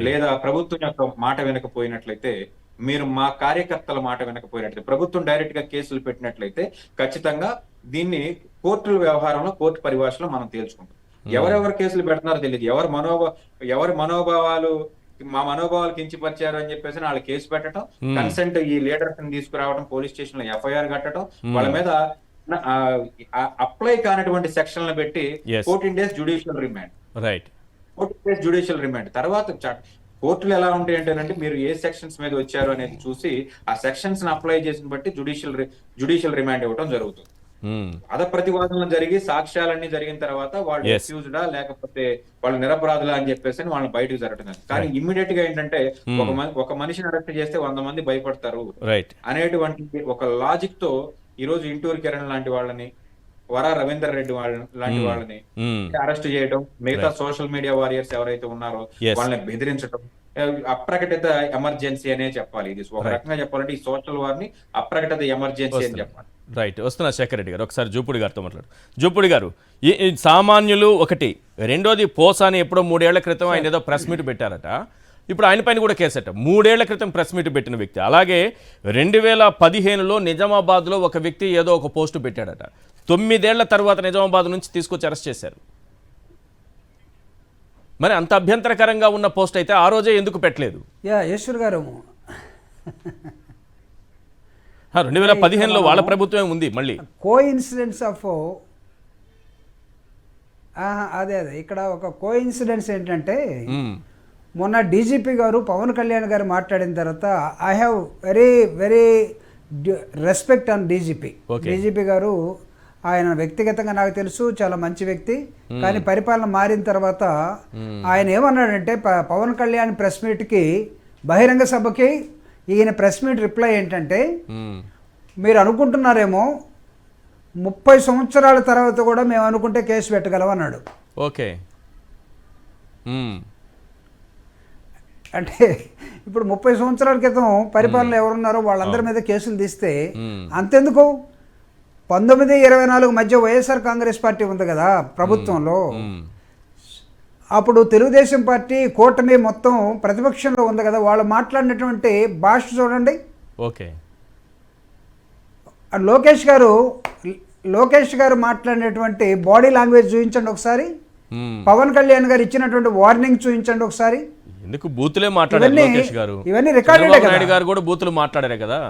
లేదా ప్రభుత్వం యొక్క మాట వినకపోయినట్లయితే, మీరు మా కార్యకర్తల మాట వినకపోయినట్లయితే, ప్రభుత్వం డైరెక్ట్ గా కేసులు పెట్టినట్లయితే ఖచ్చితంగా దీన్ని కోర్టుల వ్యవహారంలో, కోర్టు పరిభాషలో మనం తేల్చుకుంటాం. ఎవరెవరు కేసులు పెడుతున్నారో తెలియదు, ఎవరి మనోభావాలు మా మనోభావాలు కించిపరిచారు అని చెప్పేసి వాళ్ళు కేసు పెట్టడం, కన్సెంట్ ఈ లీడర్స్ ని తీసుకురావడం, పోలీస్ స్టేషన్ లో ఎఫ్ఐఆర్ కట్టడం, వాళ్ళ మీద అప్లై కానటువంటి సెక్షన్లు పెట్టి 14 days judicial remand. 14 days judicial remand. తర్వాత కోర్టులు ఎలా ఉంటాయి అంటేనంటే, మీరు ఏ సెక్షన్స్ మీద వచ్చారు అనేది చూసి ఆ సెక్షన్స్ అప్లై చేసిన బట్టి జ్యుడిషియల్ రిమాండ్ ఇవ్వడం జరుగుతుంది. అద ప్రతివాదనలు జరిగి సాక్ష్యాలన్నీ జరిగిన తర్వాత వాళ్ళు అక్యూజ్డా లేకపోతే వాళ్ళు నిరపరాధులా అని చెప్పేసి వాళ్ళని బయటకు జరగడం. కానీ ఇమ్మీడియట్ గా ఏంటంటే, ఒక మనిషిని అరెస్ట్ చేస్తే 100 మంది భయపడతారు అనేటువంటి ఒక లాజిక్ తో ఈ రోజు ఇంటూరు కిరణ్ లాంటి వాళ్ళని, వరా రవీందర్ రెడ్డి లాంటి వాళ్ళని అరెస్ట్ చేయడం, మిగతా సోషల్ మీడియా వారియర్స్ ఎవరైతే ఉన్నారో వాళ్ళని బెదిరించడం, అప్రకటిత ఎమర్జెన్సీ అనే చెప్పాలి. ఇది ఒక రకంగా చెప్పాలంటే ఈ సోషల్ వారిని అప్రకటిత ఎమర్జెన్సీ అని చెప్పాలి.
వస్తున్నా శేఖర్ రెడ్డి గారు, ఒకసారి జూపూడి గారితో మాట్లాడు. జూపూడి గారు, ఈ సామాన్యులు ఒకటి, రెండోది పోసాని ఎప్పుడో 3 ఏళ్ల క్రితం ఆయన ఏదో ప్రెస్ మీట్ పెట్టారట, ఇప్పుడు ఆయన పైన కూడా కేసట. 3 ఏళ్ల క్రితం ప్రెస్ మీట్ పెట్టిన వ్యక్తి. అలాగే 2015లో నిజామాబాద్లో ఒక వ్యక్తి ఏదో ఒక పోస్టు పెట్టాడట. 9 ఏళ్ల తర్వాత నిజామాబాద్ నుంచి తీసుకొచ్చి అరెస్ట్ చేశారు. మరి అంత అభ్యంతరకరంగా ఉన్న పోస్ట్ అయితే ఆ రోజే ఎందుకు పెట్టలేదు?
ఈశ్వర్ గారు,
2015లో వాళ్ళ ప్రభుత్వమే ఉంది. మళ్ళీ
కోఇన్సిడెన్స్ ఆఫ్ అదే ఇక్కడ ఒక కోఇన్సిడెన్స్ ఏంటంటే, మొన్న డీజీపీ గారు పవన్ కళ్యాణ్ గారు మాట్లాడిన తర్వాత I have very respect on DGP గారు. ఆయన వ్యక్తిగతంగా నాకు తెలుసు, చాలా మంచి వ్యక్తి. కానీ పరిపాలన మారిన తర్వాత ఆయన ఏమన్నాడంటే, పవన్ కళ్యాణ్ ప్రెస్ మీట్కి, బహిరంగ సభకి ఈయన ప్రెస్ మీట్ రిప్లై ఏంటంటే, మీరు అనుకుంటున్నారేమో 30 సంవత్సరాల తర్వాత కూడా మేము అనుకుంటే కేసు పెట్టగలం అన్నాడు.
ఓకే,
అంటే ఇప్పుడు 30 సంవత్సరాల క్రితం పరిపాలన ఎవరున్నారో వాళ్ళందరి మీద కేసులు తీస్తే అంతెందుకు, 19-24 మధ్య వైఎస్ఆర్ కాంగ్రెస్ పార్టీ ఉంది కదా ప్రభుత్వంలో, అప్పుడు తెలుగుదేశం పార్టీ కూటమి మొత్తం ప్రతిపక్షంలో ఉంది కదా, వాళ్ళు మాట్లాడినటువంటి భాష చూడండి.
ఓకే,
లోకేష్ గారు మాట్లాడినటువంటి బాడీ లాంగ్వేజ్ చూపించండి ఒకసారి, పవన్ కళ్యాణ్ గారు ఇచ్చినటువంటి వార్నింగ్ చూపించండి ఒకసారి.
ఎందుకు బూతులే మాట్లాడారు లోకేష్ గారు,
ఇవన్నీ రికార్డెడ్
గారు కూడా బూతులు మాట్లాడారే కదా,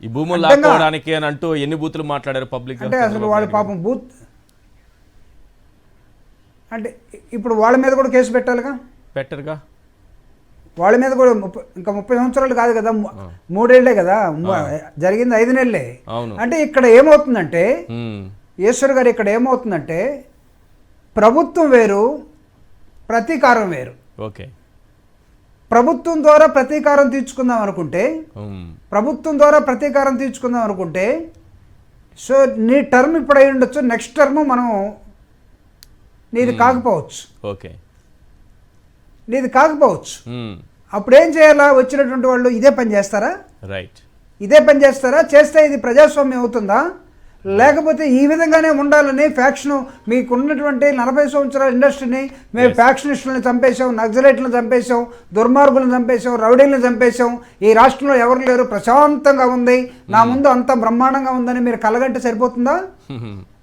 ఈ భూములు లాక్కోవడానికి అని అంటూ ఎన్ని బూతులు మాట్లాడారు పబ్లిక్.
అంటే అసలు వాళ్ళు పాపం అంటే ఇప్పుడు వాళ్ళ మీద కూడా కేసు పెట్టాలిగా,
బెటర్గా
వాళ్ళ మీద కూడా ఇంకా 30 సంవత్సరాలు కాదు కదా, 3 ఏళ్లే కదా జరిగింది, 5 నెలలే.
అవును.
అంటే ఇక్కడ ఏమవుతుందంటే ఈశ్వర్ గారు, ఇక్కడ ఏమవుతుందంటే ప్రభుత్వం వేరు, ప్రతీకారం వేరు.
ఓకే.
ప్రభుత్వం ద్వారా ప్రతీకారం తీర్చుకుందాం అనుకుంటే సో నీ టర్మ్ ఇప్పుడు అయి ఉండొచ్చు, నెక్స్ట్ టర్మ్ మనం నీది కాకపోవచ్చు.
ఓకే.
అప్పుడు ఏం చేయాలా? వచ్చినటువంటి వాళ్ళు ఇదే పని చేస్తారా?
రైట్.
చేస్తే ఇది ప్రజాస్వామ్యం అవుతుందా? లేకపోతే ఈ విధంగానే ఉండాలని ఫ్యాక్షన్, మీకున్నటువంటి 40 సంవత్సరాల ఇండస్ట్రీని మేము ఫ్యాక్షనిస్టులను చంపేశాం, నక్సలైట్లను చంపేశాం, దుర్మార్గులను చంపేశాం, రౌడీలను చంపేశాం, ఈ రాష్ట్రంలో ఎవరు లేరు, ప్రశాంతంగా ఉంది, నా ముందు అంత బ్రహ్మాండంగా ఉందని మీరు కలగంటే సరిపోతుందా?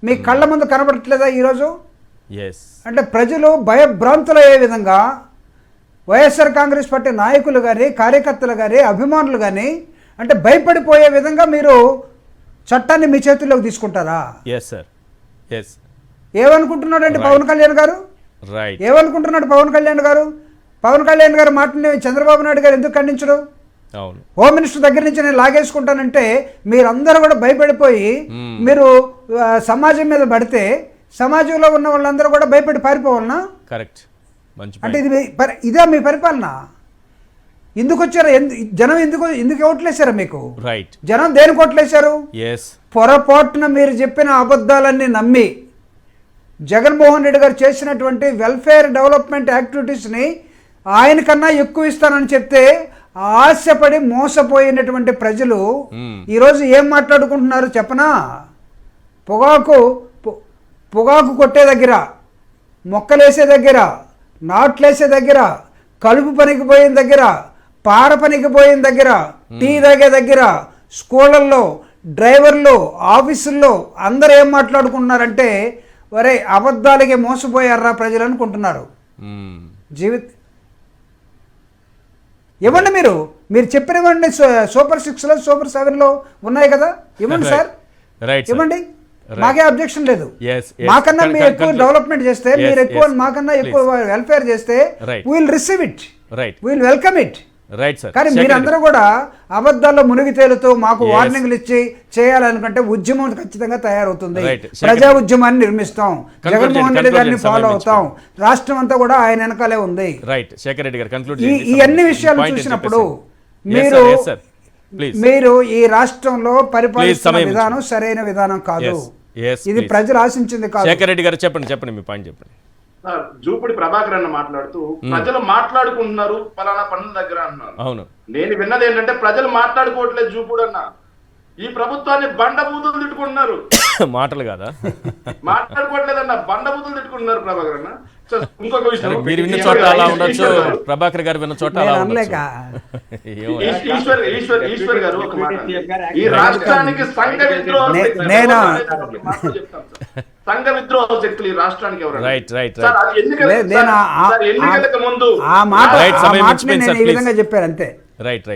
మీ కళ్ళ ముందు కనబడట్లేదా ఈరోజు? అంటే ప్రజలు భయభ్రాంతులయ్యే విధంగా వైఎస్ఆర్ కాంగ్రెస్ పార్టీ నాయకులు కానీ, కార్యకర్తలు కానీ, అభిమానులు కానీ అంటే భయపడిపోయే విధంగా మీరు చట్టాన్ని మీ చేతుల్లోకి తీసుకుంటారా? ఏమనుకుంటున్నాడు అంటే పవన్ కళ్యాణ్ గారు, పవన్ కళ్యాణ్ గారు మాటని చంద్రబాబు నాయుడు గారు ఎందుకు ఖండించడు? హోమ్ మినిస్టర్ దగ్గర నుంచి నేను లాగేసుకుంటానంటే మీరందరూ కూడా భయపడిపోయి మీరు సమాజం మీద పడితే సమాజంలో ఉన్న వాళ్ళందరూ కూడా భయపడి పారిపోవాలనా?
కరెక్ట్.
అంటే ఇదే మీ పరిపాలన? ఎందుకు వచ్చారా? జనం ఎందుకు ఓట్లేశారా మీకు? జనం దేనికి ఓట్లేశారు? పొరపాటున మీరు చెప్పిన అబద్ధాలన్నీ నమ్మి జగన్మోహన్ రెడ్డి గారు చేసినటువంటి వెల్ఫేర్ డెవలప్మెంట్ యాక్టివిటీస్ని ఆయన కన్నా ఎక్కువ ఇస్తానని చెప్తే ఆశపడి మోసపోయినటువంటి ప్రజలు ఈరోజు ఏం మాట్లాడుకుంటున్నారు చెప్పనా? పొగాకు కొట్టే దగ్గర, మొక్కలేసే దగ్గర, నాట్లేసే దగ్గర, కలుపు పనికి పోయిన దగ్గర, పార పనికి పోయిన దగ్గర, టీ తాగే దగ్గర, స్కూళ్ళల్లో, డ్రైవర్లు, ఆఫీసుల్లో అందరూ ఏం మాట్లాడుకుంటున్నారంటే ఒరే అబద్ధాలకి మోసపోయారా ప్రజలు అనుకుంటున్నారు. ఇవ్వండి, మీరు చెప్పినవ్వండి. సూపర్ 6లో, సూపర్ 7లో ఉన్నాయి కదా, ఇవ్వండి సార్, ఇవ్వండి. మాకే అబ్జెక్షన్ లేదు. మాకన్నా మీరు ఎక్కువ డెవలప్మెంట్ చేస్తే, మీరు ఎక్కువ మాకన్నా ఎక్కువ వెల్ఫేర్ చేస్తే will receive it, will welcome it. కానీ మీరందరూ కూడా అబద్ధాల్లో మునిగి తేలుతూ మాకు వార్నింగ్లు ఇచ్చి చేయాలనుకుంటే ఉద్యమం ఖచ్చితంగా తయారవుతుంది. ప్రజా ఉద్యమాన్ని నిర్మిస్తాం, జగన్మోహన్ రెడ్డి గారిని ఫాలో అవుతాం, రాష్ట్రం అంతా కూడా ఆయన వెనకాలే ఉంది. ఈ అన్ని విషయాలు చూసినప్పుడు మీరు ఈ రాష్ట్రంలో పరిపాలిస్తున్న విధానం సరైన విధానం కాదు, ఇది ప్రజలు ఆశించింది కాదు.
శేఖర్ రెడ్డి గారు చెప్పండి, మీ పాయింట్ చెప్పండి.
జూపుడి ప్రభాకర్ అన్న మాట్లాడుతూ ప్రజలు మాట్లాడుకుంటున్నారు పలానా పనుల దగ్గర అన్నారు.
అవును,
నేను విన్నది ఏంటంటే ప్రజలు మాట్లాడుకోవట్లేదు జూపుడు అన్న, ఈ ప్రభుత్వాన్ని బండబూతులు తిట్టుకుంటున్నారు.
మాటలు కాదా?
మాట్లాడుకోవట్లేదన్న, బండబూతులు తిట్టుకుంటున్నారు ప్రభాకర్ అన్న. ఇంకొక విషయం,
మీరు విన్న చోట అలా ఉండొచ్చు, ప్రభాకర్ గారు విన్న చోట అలా ఉండొచ్చు.
ఈశ్వర్ గారు ఒక మాట, ఈ రాష్ట్రానికి సంఘ విద్రోహ శక్తులు ఈ రాష్ట్రానికి ఎవరు? ఎన్నికలకు ముందు
చెప్పారు అంతే.
రైట్.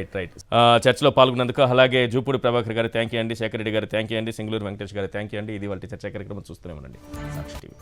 చర్చలో పాల్గొన్నందుకు అలాగే జూపూడి ప్రభాకర్ గారు థ్యాంక్ యూ అండి, శేఖర్ రెడ్డి గారు థ్యాంక్ యూ అండి, సింగళూరు వెంకటేష్ గారు థ్యాంక్ యూ అండి. ఇది వాళ్ళ చర్చా కార్యక్రమం చూస్తూనే ఉండండి సాక్షి టీవీ.